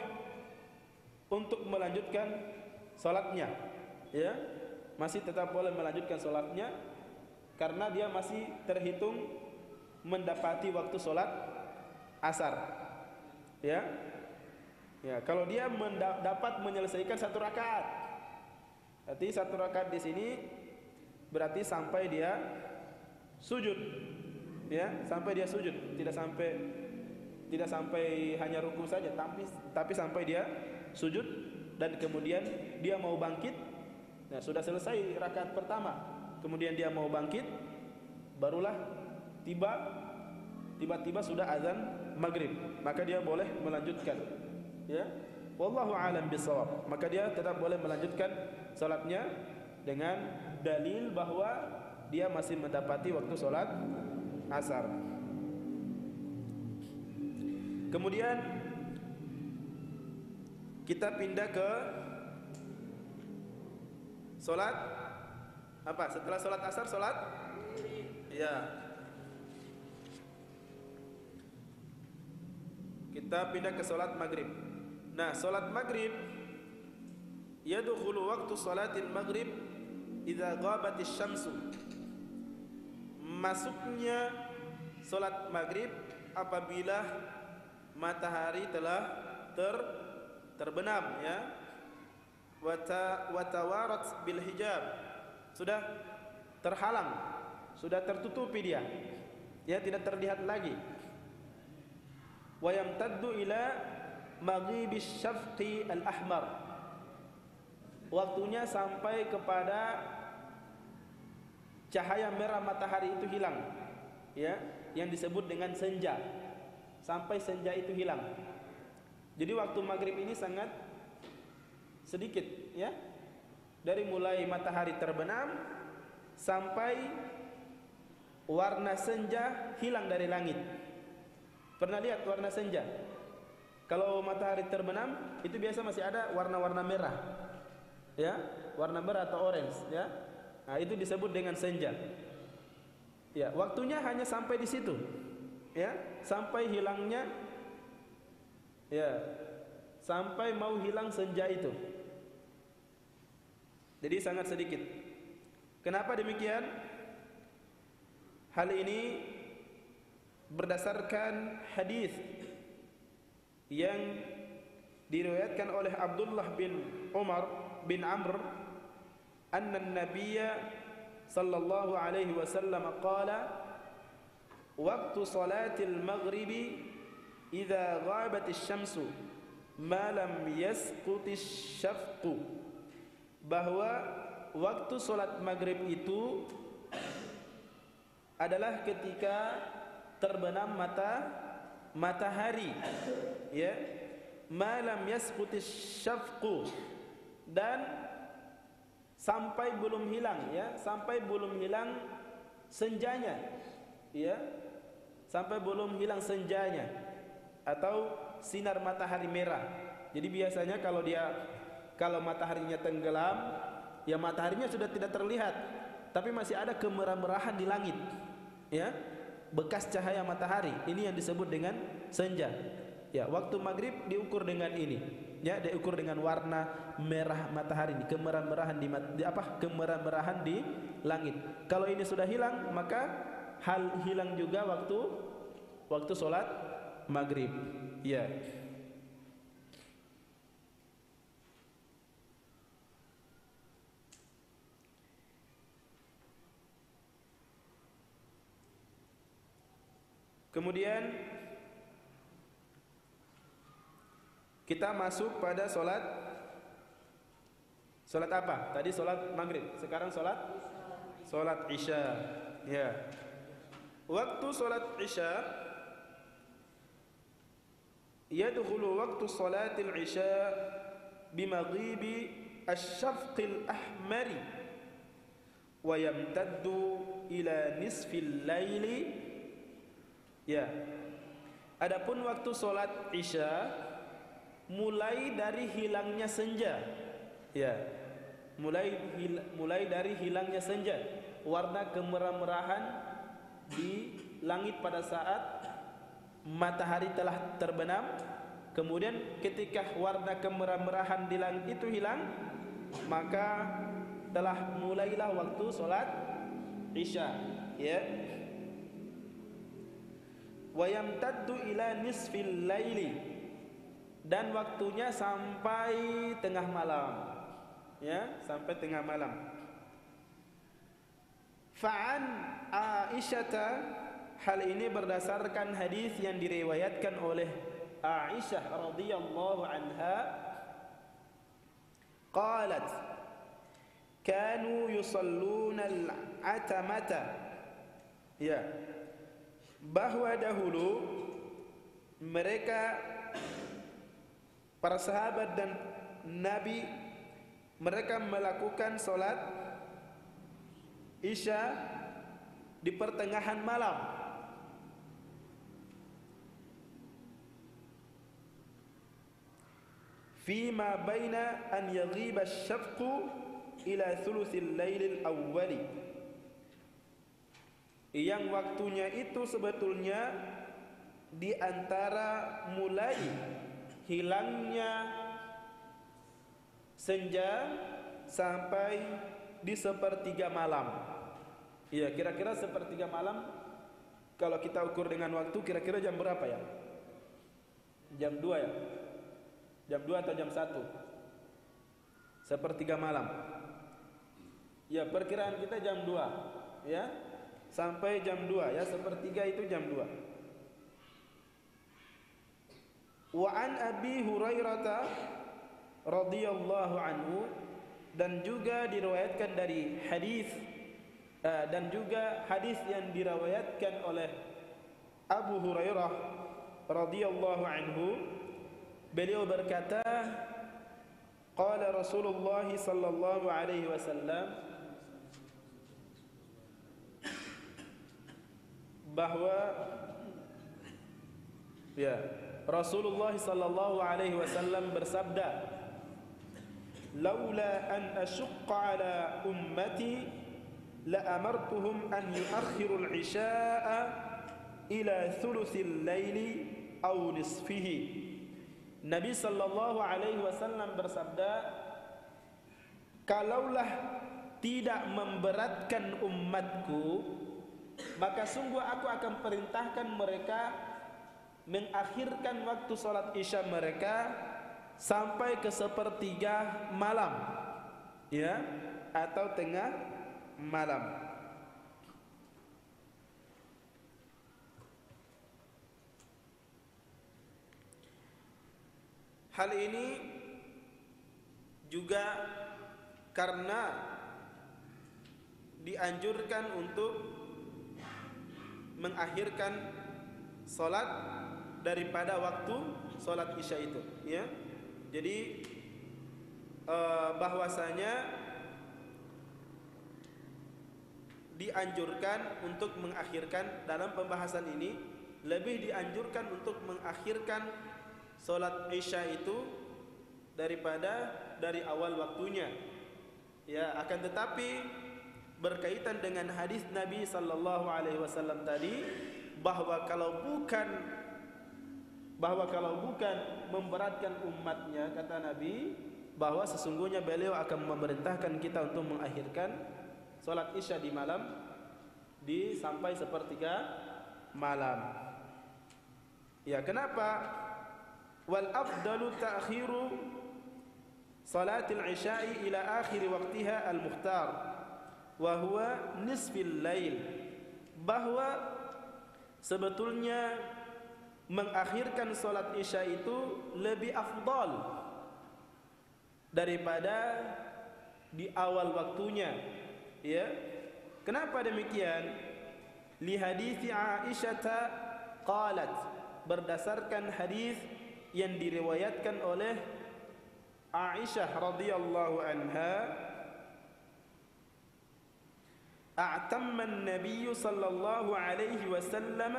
untuk melanjutkan sholatnya ya, masih tetap boleh melanjutkan sholatnya, karena dia masih terhitung mendapati waktu sholat asar ya. Ya, kalau dia dapat menyelesaikan satu rakaat, berarti satu rakaat di sini berarti sampai dia sujud ya, sampai dia sujud, tidak sampai hanya ruku saja, tapi sampai dia sujud, dan kemudian dia mau bangkit. Nah, sudah selesai rakaat pertama, kemudian dia mau bangkit, barulah tiba-tiba sudah azan maghrib, maka dia boleh melanjutkan ya. Wallahu a'lam bishawab. Maka dia tetap boleh melanjutkan salatnya dengan dalil bahwa dia masih mendapati waktu salat asar. Kemudian kita pindah ke Salat apa? Setelah salat asar salat? Ya. Kita pindah ke salat maghrib. Nah, salat maghrib yadkhulu waqtu salatil maghrib idza ghabatis syamsu. Masuknya salat maghrib apabila matahari telah terbenam, ya. Watawarat bil hijab, sudah terhalang, sudah tertutupi dia, ya, tidak terlihat lagi. Wa yamtaddu ila maghibis syafqi al ahmar, waktunya sampai kepada cahaya merah matahari itu hilang, ya, yang disebut dengan senja, sampai senja itu hilang. Jadi waktu maghrib ini sangat sedikit, ya, dari mulai matahari terbenam sampai warna senja hilang dari langit. Pernah lihat warna senja? Kalau matahari terbenam itu biasa masih ada warna-warna merah, ya, warna merah atau orange, ya. Nah, itu disebut dengan senja. Ya, waktunya hanya sampai di situ, ya, sampai hilangnya, ya, sampai mau hilang senja itu. Jadi sangat sedikit. Kenapa demikian? Hal ini berdasarkan hadis yang diriwayatkan oleh Abdullah bin Umar bin Amr, anna an-nabiyya sallallahu alaihi wasallam qala waqtu salatil maghribi idza ghabatis syamsu ma lam yasqutis syafqu, bahwa waktu salat maghrib itu adalah ketika terbenam matahari, ya, malam yasqutis syafqu, dan sampai belum hilang, ya, sampai belum hilang senjanya, ya, sampai belum hilang senjanya atau sinar matahari merah. Jadi biasanya kalau mataharinya tenggelam, ya, mataharinya sudah tidak terlihat, tapi masih ada kemerah-merahan di langit, ya, bekas cahaya matahari. Ini yang disebut dengan senja. Ya, waktu maghrib diukur dengan ini, ya, diukur dengan warna merah matahari, kemerah-merahan kemerah-merahan di langit. Kalau ini sudah hilang, maka hilang juga waktu salat maghrib. Ya. Kemudian kita masuk pada salat apa? Tadi salat maghrib, sekarang salat isya. Ya. Waktu salat isya yadkhulu waktu salatil isya bimaghibi asy-syafqil ahmari wa yamtaddu ila nisfil laili. Ya. Adapun waktu salat isya mulai dari hilangnya senja. Ya. Mulai dari hilangnya senja, warna kemerah-merahan di langit pada saat matahari telah terbenam. Kemudian ketika warna kemerah-merahan di langit itu hilang, maka telah mulailah waktu salat isya, ya. Wa yamtaddu ila nisfil laili, dan waktunya sampai tengah malam, ya, sampai tengah malam. Fa'an Aisyah, hal ini berdasarkan hadis yang diriwayatkan oleh Aisyah radhiyallahu anha, qalat kanu yusalluna al-atamata, ya, bahwa dahulu mereka, para sahabat dan Nabi, mereka melakukan salat isya di pertengahan malam. Fima baina an yaghiba asy-syafqu ila thulutsil lailil awwali, yang waktunya itu sebetulnya di antara mulai hilangnya senja sampai di sepertiga malam. Iya, kira-kira sepertiga malam kalau kita ukur dengan waktu kira-kira jam berapa ya? Jam 2 ya? Jam 2 atau jam 1? Sepertiga malam. Ya, perkiraan kita jam 2, ya. Sampai jam 2 ya, sepertiga itu jam 2. Wa an Abi Hurairah radhiyallahu anhu, dan juga diriwayatkan dari hadis dan juga hadis yang diriwayatkan oleh Abu Hurairah radhiyallahu anhu, beliau berkata, qala Rasulullah sallallahu alaihi wasallam, bahwa ya Rasulullah sallallahu alaihi wasallam bersabda, laula an ashqa ala ummati la amartuhum an yuakhiru al-isha'a ila thuluthil laili aw nisfihi. Nabi sallallahu alaihi wasallam bersabda, kalaulah tidak memberatkan umatku, maka sungguh aku akan perintahkan mereka mengakhirkan waktu salat isya mereka sampai ke sepertiga malam, ya, atau tengah malam. Hal ini juga karena dianjurkan untuk mengakhirkan salat daripada waktu salat isya itu, ya. Jadi bahwasanya dianjurkan untuk mengakhirkan, dalam pembahasan ini lebih dianjurkan untuk mengakhirkan salat isya itu daripada dari awal waktunya, ya. Akan tetapi berkaitan dengan hadis Nabi sallallahu alaihi wasallam tadi, bahwa kalau bukan memberatkan umatnya, kata Nabi, bahwa sesungguhnya beliau akan memerintahkan kita untuk mengakhirkan salat isya di malam, sampai sepertiga malam. Ya, kenapa? Wal afdalu ta'khiru salatil isya'i ila akhir waqtiha al-mukhtar wa huwa nisfil lail, bahwa sebetulnya mengakhirkan salat isya itu lebih afdal daripada di awal waktunya, ya. Kenapa demikian? Li hadithi Aisyah qalat, berdasarkan hadis yang diriwayatkan oleh Aisyah radhiyallahu anha, a'tamma an-nabiy sallallahu alaihi wasallam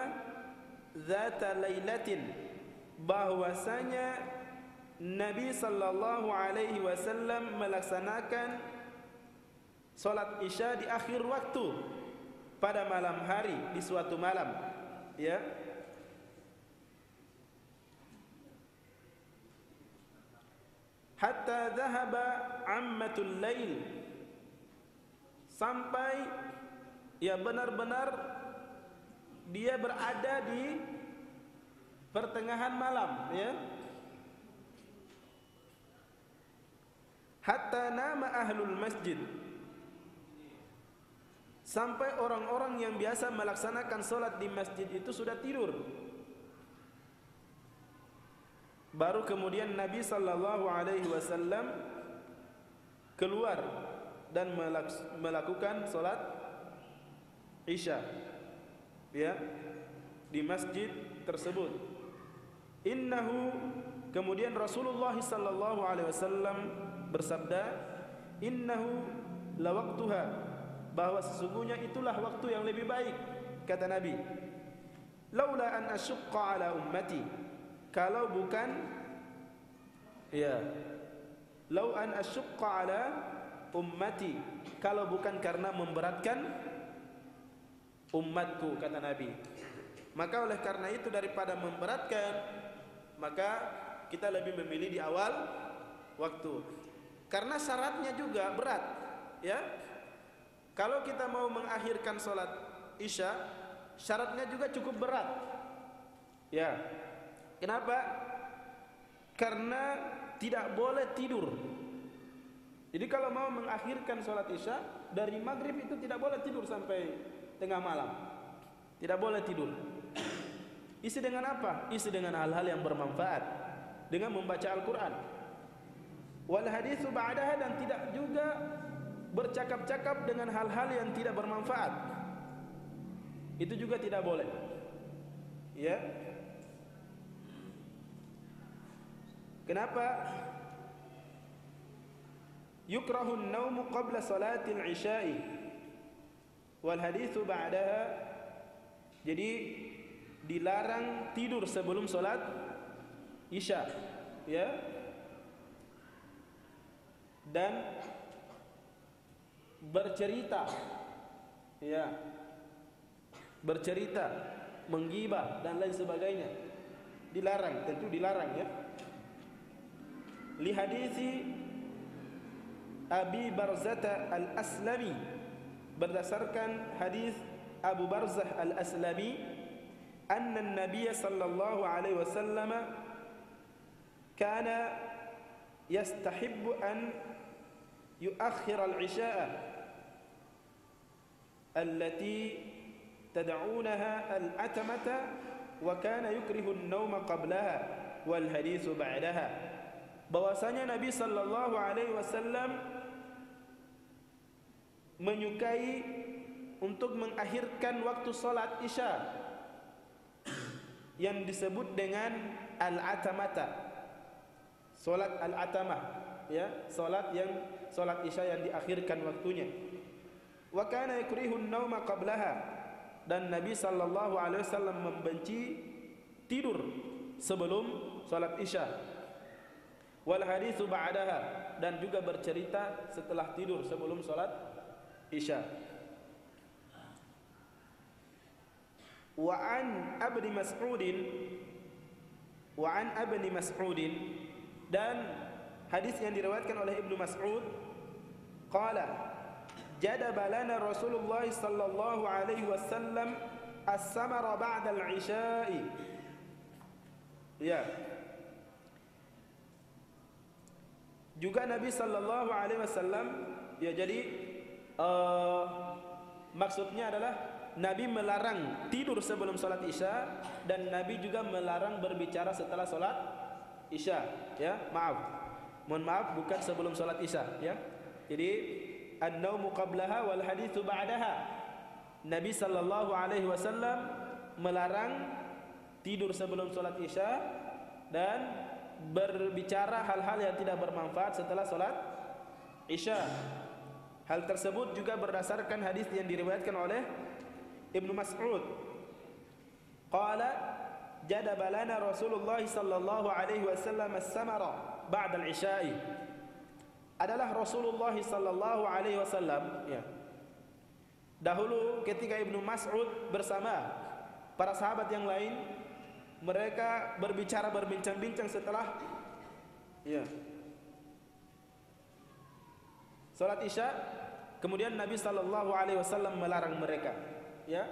zata lailatin, bahwasanya Nabi sallallahu alaihi wasallam melaksanakan salat isya di akhir waktu pada malam hari, di suatu malam, ya. Hatta dhahaba ammatul lail, sampai ya benar-benar dia berada di pertengahan malam, ya. Hatta nama ahlul masjid, sampai orang-orang yang biasa melaksanakan salat di masjid itu sudah tidur. Baru kemudian Nabi sallallahu alaihi wasallam keluar dan melakukan salat isya, ya, di masjid tersebut. Innahu, kemudian Rasulullah sallallahu alaihi wasallam bersabda, innahu la waqtuha, bahwa sesungguhnya itulah waktu yang lebih baik, kata Nabi. Laula an asyqa ala ummati, kalau bukan, ya, lau an asyqa ala ummati, kalau bukan karena memberatkan umatku, kata Nabi. Maka oleh karena itu daripada memberatkan, maka kita lebih memilih di awal waktu. Karena syaratnya juga berat, ya. Kalau kita mau mengakhirkan sholat Isya, syaratnya juga cukup berat. Ya. Kenapa? Karena tidak boleh tidur. Jadi kalau mau mengakhirkan sholat Isya, dari maghrib itu tidak boleh tidur sampai tengah malam. Tidak boleh tidur. Isi dengan apa? Isi dengan hal-hal yang bermanfaat, dengan membaca Al-Quran. Wal haditsu ba'daha, dan tidak juga bercakap-cakap dengan hal-hal yang tidak bermanfaat. Itu juga tidak boleh. Ya. Kenapa? Yukrahun naumu qabla salatil isya'i wal haditsu ba'daha. Jadi dilarang tidur sebelum salat Isya, ya. Dan bercerita, ya. Bercerita, menggibah dan lain sebagainya dilarang, tentu dilarang, ya. Li hadithi Abi Barzah Al-Aslami, berdasarkan hadis Abu Barzah Al-Aslami, anna an-nabiy sallallahu alaihi wasallam kana yastahibbu an yuakhir al-isya'a allati tad'unaha al-atamata wa kana yukrihu an-nawma qablaha wal hadithu ba'daha. Bahwasanya Nabi sallallahu alaihi wasallam menyukai untuk mengakhirkan waktu salat Isya yang disebut dengan al-atamata, salat al-atamah, ya, salat Isya yang diakhirkan waktunya. Wa kana yakrihu an-nauma qablaha, dan Nabi sallallahu alaihi wasallam membenci tidur sebelum salat Isya. Wal haditsu ba'daha, dan juga bercerita setelah tidur sebelum salat Isya. Wa an Ibni Mas'udin, dan hadis yang diriwayatkan oleh Ibnu Mas'ud, qala jadaba lana Rasulullah sallallahu alaihi wasallam as-samara ba'da al-isya'i. Ya. Juga Nabi sallallahu alaihi wasallam, ya, jadi maksudnya adalah Nabi melarang tidur sebelum salat Isya, dan Nabi juga melarang berbicara setelah salat Isya, ya. Mohon maaf, bukan sebelum salat Isya, ya. Jadi an-naumu qablaha wal haditsu ba'daha. Nabi sallallahu alaihi wasallam melarang tidur sebelum salat Isya dan berbicara hal-hal yang tidak bermanfaat setelah salat Isya. Hal tersebut juga berdasarkan hadis yang diriwayatkan oleh Ibnu Mas'ud. Qala jadaba lana Rasulullah sallallahu alaihi wasallam as-samara ba'da al-isya'i. Adalah Rasulullah sallallahu alaihi wasallam, ya. Dahulu ketika Ibnu Mas'ud bersama para sahabat yang lain, mereka berbincang-bincang setelah, ya, salat Isya. Kemudian Nabi sallallahu alaihi wasallam melarang mereka, ya.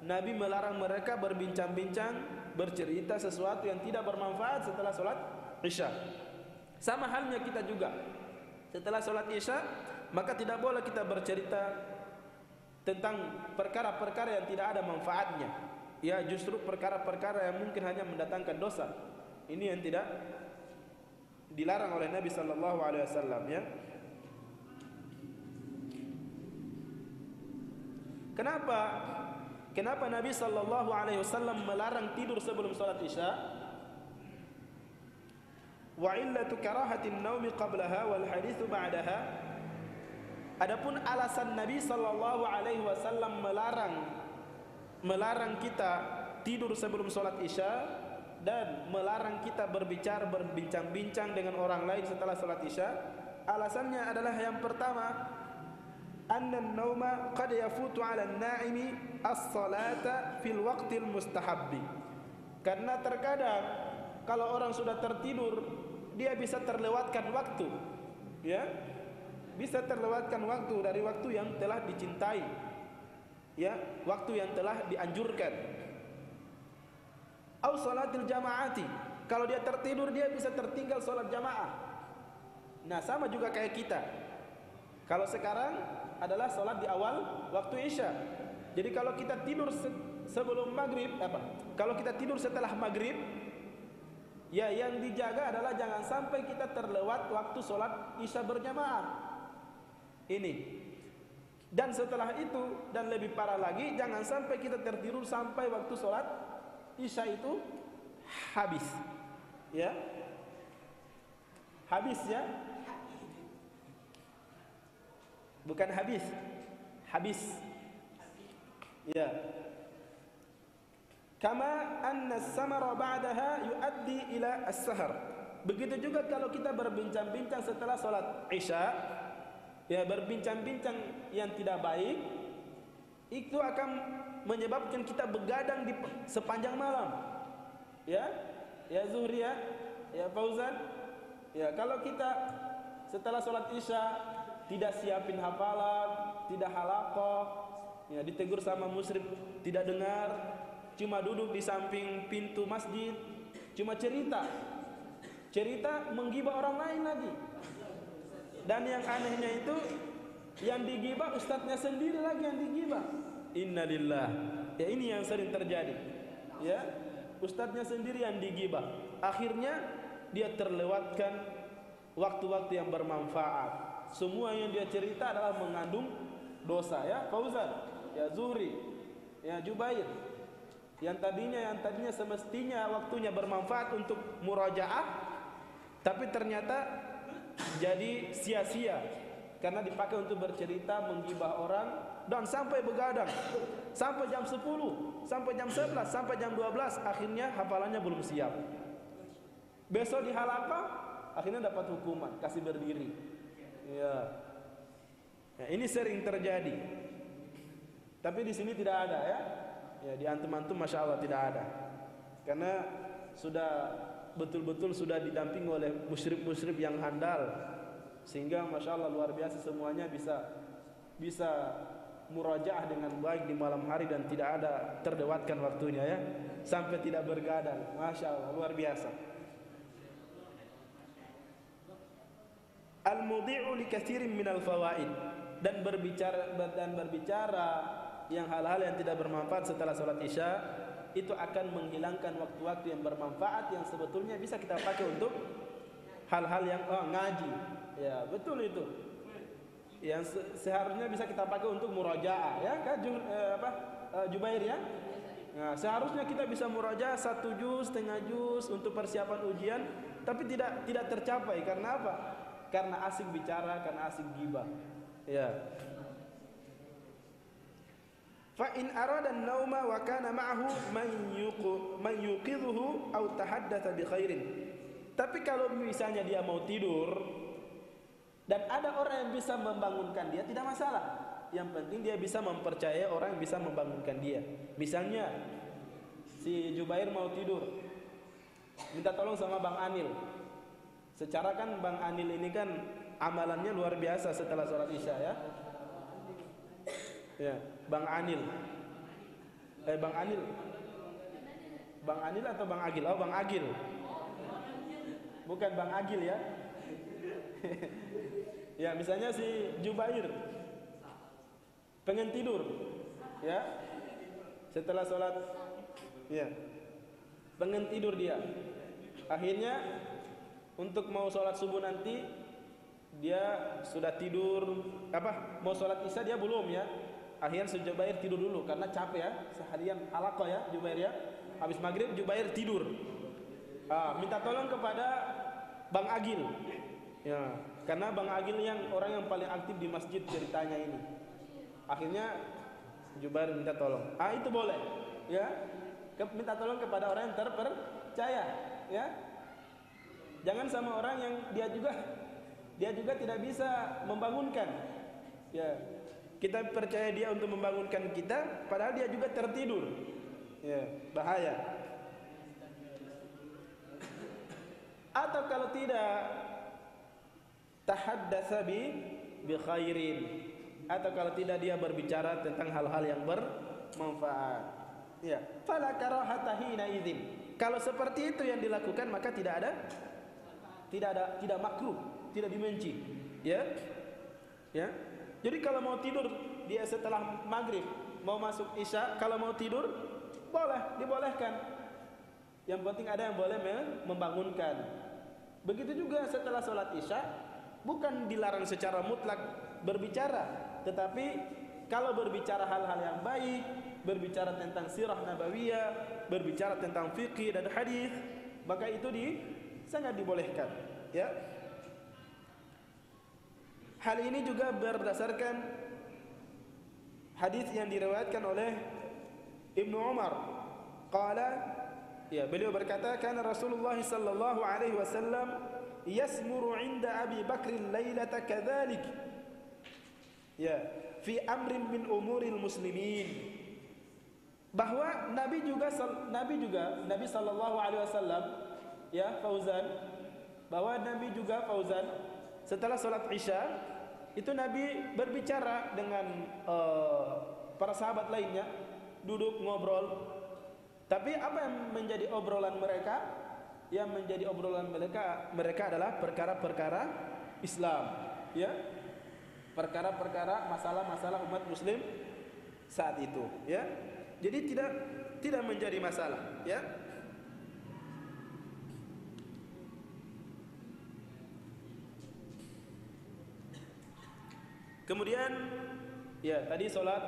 Nabi melarang mereka berbincang-bincang, bercerita sesuatu yang tidak bermanfaat setelah salat Isya. Sama halnya kita juga. Setelah salat Isya, maka tidak boleh kita bercerita tentang perkara-perkara yang tidak ada manfaatnya. Ya, justru perkara-perkara yang mungkin hanya mendatangkan dosa. Ini yang tidak dilarang oleh Nabi sallallahu alaihi wasallam, ya. Kenapa Nabi sallallahu alaihi wasallam melarang tidur sebelum salat Isya? Wa illatu karahatin naumi qablaha wal haditsu ba'daha. Adapun alasan Nabi sallallahu alaihi wasallam melarang kita tidur sebelum salat Isya dan melarang kita berbincang-bincang dengan orang lain setelah salat Isya, alasannya adalah yang pertama, anna an-nauma qad yafutu 'ala an-na'imi as-salata fil waqtil mustahabbi. Karena terkadang kalau orang sudah tertidur, dia bisa terlewatkan waktu, ya, bisa terlewatkan waktu dari waktu yang telah dicintai, ya, waktu yang telah dianjurkan. Au salatil jamaati, kalau dia tertidur dia bisa tertinggal salat jamaah. Nah, sama juga kayak kita. Kalau sekarang adalah salat di awal waktu Isya. Jadi kalau kita tidur sebelum maghrib, kalau kita tidur setelah maghrib, ya yang dijaga adalah jangan sampai kita terlewat waktu salat Isya berjamaah. Ini. Dan setelah itu, dan lebih parah lagi, jangan sampai kita tertidur sampai waktu salat Isya itu habis, ya, habis, ya, bukan habis, ya. Kama anna as-samara ba'daha yuaddi ila as-sahar. Begitu juga kalau kita berbincang-bincang setelah salat Isya, ya, berbincang-bincang yang tidak baik, itu akan menyebabkan kita begadang di sepanjang malam, ya, ya Zuhri, ya, ya Fauzan, ya. Kalau kita setelah sholat Isya tidak siapin hafalan, tidak halaqah, ya, ditegur sama musyrif tidak dengar, cuma duduk di samping pintu masjid, cuma cerita menggibah orang lain lagi. Dan yang anehnya itu, yang digibah ustadznya sendiri lagi yang digibah. Innalillah. Ya, ini yang sering terjadi. Ya, ustadznya sendiri yang digibah. Akhirnya dia terlewatkan waktu-waktu yang bermanfaat. Semua yang dia cerita adalah mengandung dosa, ya Fauzan, ya Zuhri, ya Jubair. Yang tadinya semestinya waktunya bermanfaat untuk murajaah, tapi ternyata jadi sia-sia karena dipakai untuk bercerita, menggibah orang, dan sampai begadang sampai jam 10, sampai jam 11, sampai jam 12, akhirnya hafalannya belum siap. Besok di halaqah akhirnya dapat hukuman, kasih berdiri. Ya. Ya, ini sering terjadi. Tapi di sini tidak ada, ya. Ya, di antum-antum Masya Allah tidak ada. Karena sudah betul-betul sudah didampingi oleh musyrif-musyrif yang handal, sehingga Masya Allah luar biasa semuanya bisa murajaah dengan baik di malam hari dan tidak ada terlewatkan waktunya, ya, sampai tidak bergadang. Masya Allah luar biasa. Al-mudhi'u li katsirin minal fawaid, dan berbicara yang hal-hal yang tidak bermanfaat setelah salat Isya itu akan menghilangkan waktu-waktu yang bermanfaat yang sebetulnya bisa kita pakai untuk hal-hal yang ngaji. Ya, betul itu. Yang seharusnya bisa kita pakai untuk murajaah, ya kan, Jubair, ya. Nah, seharusnya kita bisa murajaah 1 juz, setengah juz untuk persiapan ujian, tapi tidak tercapai. Karena apa? Karena asik bicara, karena asik gibah. Ya. Fa in arada an-nauma wa kana ma'ahu man yuqidhuhu aw tahaddatha bi khairin. Tapi kalau misalnya dia mau tidur dan ada orang yang bisa membangunkan dia, tidak masalah. Yang penting dia bisa mempercayai orang yang bisa membangunkan dia. Misalnya si Jubair mau tidur, minta tolong sama Bang Anil. Secara kan Bang Anil ini kan amalannya luar biasa setelah sholat Isya, ya. Ya, Bang Anil. Bang Anil. Bang Anil atau Bang Agil? Oh, Bang Agil. Bukan Bang Agil, ya. Ya, misalnya si Jubair pengen tidur, ya. Setelah sholat, ya, pengen tidur dia. Akhirnya untuk mau sholat subuh nanti dia sudah tidur, mau sholat Isya dia belum, ya. Akhirnya si Jubair tidur dulu karena capek, ya, seharian halaqah, ya Jubair, ya. Habis maghrib Jubair tidur. Minta tolong kepada Bang Agil, ya, karena Bang Agil yang orang yang paling aktif di masjid ceritanya ini. Akhirnya Jubair minta tolong. Itu boleh, ya. Minta tolong kepada orang yang terpercaya, ya. Jangan sama orang yang dia juga dia juga tidak bisa membangunkan. Ya, kita percaya dia untuk membangunkan kita, padahal dia juga tertidur. Ya, bahaya. Atau kalau tidak, tahaddatsa bi khairin. Atau kalau tidak dia berbicara tentang hal-hal yang bermanfaat. Ya, fala karahata hina idzin. Kalau seperti itu yang dilakukan maka tidak makruh, tidak dibenci. Ya. Ya. Jadi kalau mau tidur dia setelah maghrib, mau masuk isya, kalau mau tidur boleh, dibolehkan. Yang penting ada yang boleh membangunkan. Begitu juga setelah sholat isya, bukan dilarang secara mutlak berbicara, tetapi kalau berbicara hal-hal yang baik, berbicara tentang sirah nabawiyah, berbicara tentang fikih dan hadis, maka itu sangat dibolehkan. Ya. Hal ini juga berdasarkan hadis yang diriwayatkan oleh Ibnu Umar. Qala, ya, beliau berkata, kana Rasulullah sallallahu alaihi wasallam yasmuru 'inda Abi Bakr lailata kadzalik. Ya, fi amrin min umuril muslimin. Bahwa Nabi sallallahu alaihi wasallam, ya Fauzan, bahwa Nabi juga Fauzan setelah salat Isya itu Nabi berbicara dengan para sahabat lainnya, duduk ngobrol. Tapi apa yang menjadi obrolan mereka? Yang menjadi obrolan mereka adalah perkara-perkara Islam, ya. Perkara-perkara masalah-masalah umat muslim saat itu, ya. Jadi tidak menjadi masalah, ya. Kemudian, ya, tadi salat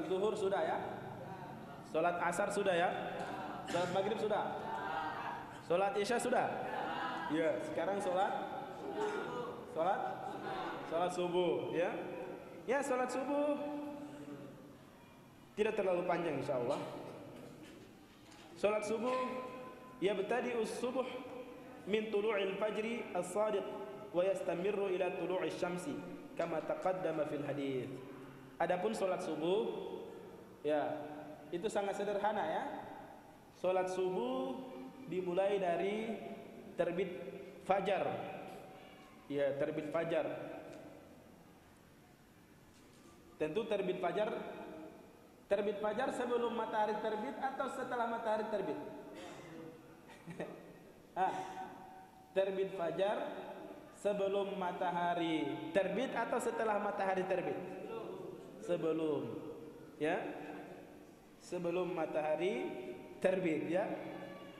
zuhur sudah, ya. Salat asar sudah, ya. Salat maghrib sudah. Salat isya sudah. Ya, sekarang salat subuh, ya. Ya, salat subuh tidak terlalu panjang insyaallah. Salat subuh yabtadi'us subuh min tulu'il fajri as-shadiq wa yastamirru ila tulu'isy syamsi kama taqaddama fil hadits. Adapun salat subuh, ya, itu sangat sederhana, ya. Salat subuh dimulai dari terbit fajar. Ya, terbit fajar. Tentu terbit fajar sebelum matahari terbit atau setelah matahari terbit? Terbit fajar sebelum matahari terbit atau setelah matahari terbit? Sebelum, ya. Sebelum matahari terbit, ya.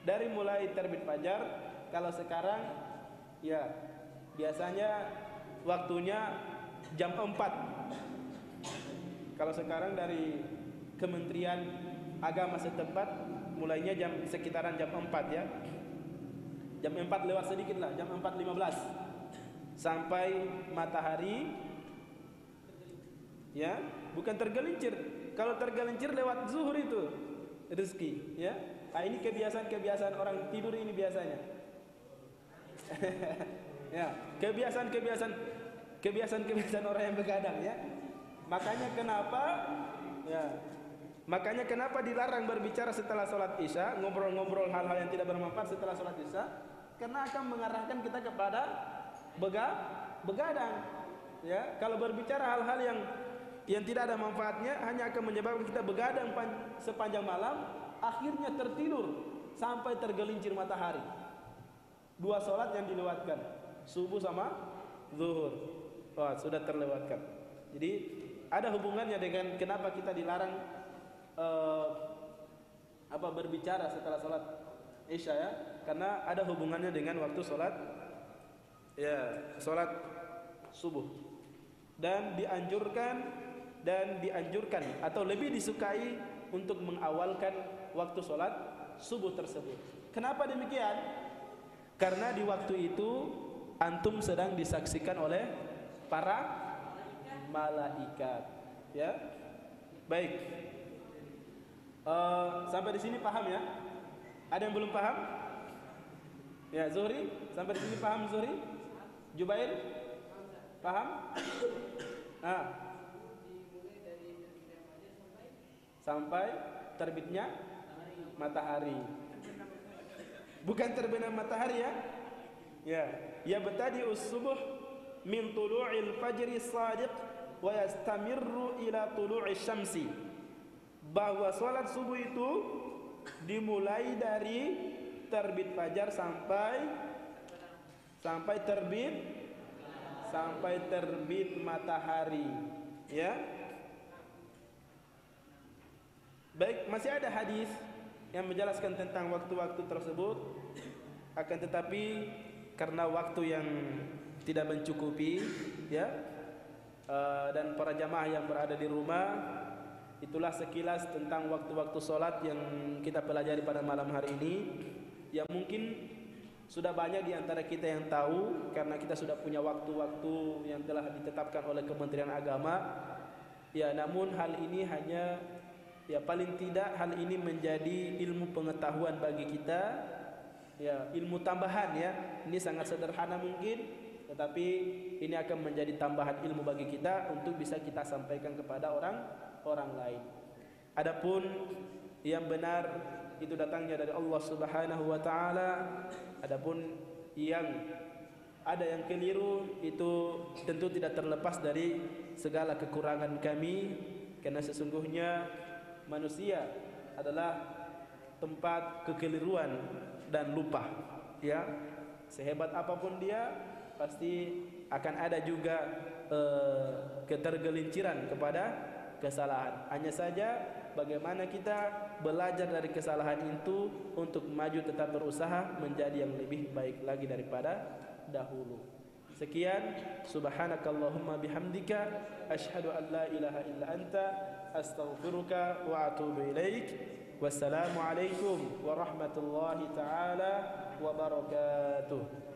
Dari mulai terbit fajar. Kalau sekarang, ya, biasanya waktunya jam 4. Kalau sekarang dari Kementerian Agama setempat mulainya sekitaran jam 4, ya. Jam 4 lewat sedikit lah, jam 4.15 sampai matahari, ya, bukan tergelincir. Kalau tergelincir lewat zuhur itu rezeki, ya. Nah, ini kebiasaan orang tidur ini biasanya. Ya, kebiasaan orang yang begadang, ya. Makanya kenapa dilarang berbicara setelah sholat isya, ngobrol-ngobrol hal-hal yang tidak bermanfaat setelah sholat isya, karena akan mengarahkan kita kepada begadang, ya. Kalau berbicara hal-hal yang tidak ada manfaatnya, hanya akan menyebabkan kita begadang sepanjang malam, akhirnya tertidur sampai tergelincir matahari. 2 sholat yang dilewatkan, subuh sama zuhur, sudah terlewatkan. Jadi ada hubungannya dengan kenapa kita dilarang berbicara setelah sholat isya, ya. Karena ada hubungannya dengan waktu sholat subuh. Dan dianjurkan atau lebih disukai untuk mengawalkan waktu sholat subuh tersebut. Kenapa demikian? Karena di waktu itu antum sedang disaksikan oleh para malaikat, ya. Baik. Sampai di sini paham, ya? Ada yang belum paham? Ya, Zuhri, sampai di sini paham Zuhri? Jubair? Paham? Sampai terbitnya matahari. Bukan terbenam matahari ya. Ya, ya betadi us-subuh min tulu'il fajri shadiq wa yastamirru ila tulu'i syamsi. Bahwa salat subuh itu dimulai dari terbit fajar sampai terbit matahari, ya. Baik, masih ada hadis yang menjelaskan tentang waktu-waktu tersebut, akan tetapi karena waktu yang tidak mencukupi, ya, dan para jamaah yang berada di rumah, itulah sekilas tentang waktu-waktu sholat yang kita pelajari pada malam hari ini. Yang mungkin sudah banyak di antara kita yang tahu, karena kita sudah punya waktu-waktu yang telah ditetapkan oleh Kementerian Agama. Ya, namun hal ini hanya, ya paling tidak hal ini menjadi ilmu pengetahuan bagi kita, ya ilmu tambahan ya. Ini sangat sederhana mungkin, tetapi ini akan menjadi tambahan ilmu bagi kita untuk bisa kita sampaikan kepada orang lain. Adapun yang benar itu datangnya dari Allah Subhanahu wa taala. Adapun yang ada yang keliru itu tentu tidak terlepas dari segala kekurangan kami, karena sesungguhnya manusia adalah tempat kekeliruan dan lupa, ya. Sehebat apapun dia pasti akan ada juga ketergelinciran kepada kesalahan. Hanya saja bagaimana kita belajar dari kesalahan itu untuk maju, tetap berusaha menjadi yang lebih baik lagi daripada dahulu. Sekian, subhanakallahumma bihamdika asyhadu an la ilaha illa anta astaghfiruka wa atubu ilaik. Wassalamu alaikum warahmatullahi taala wabarakatuh.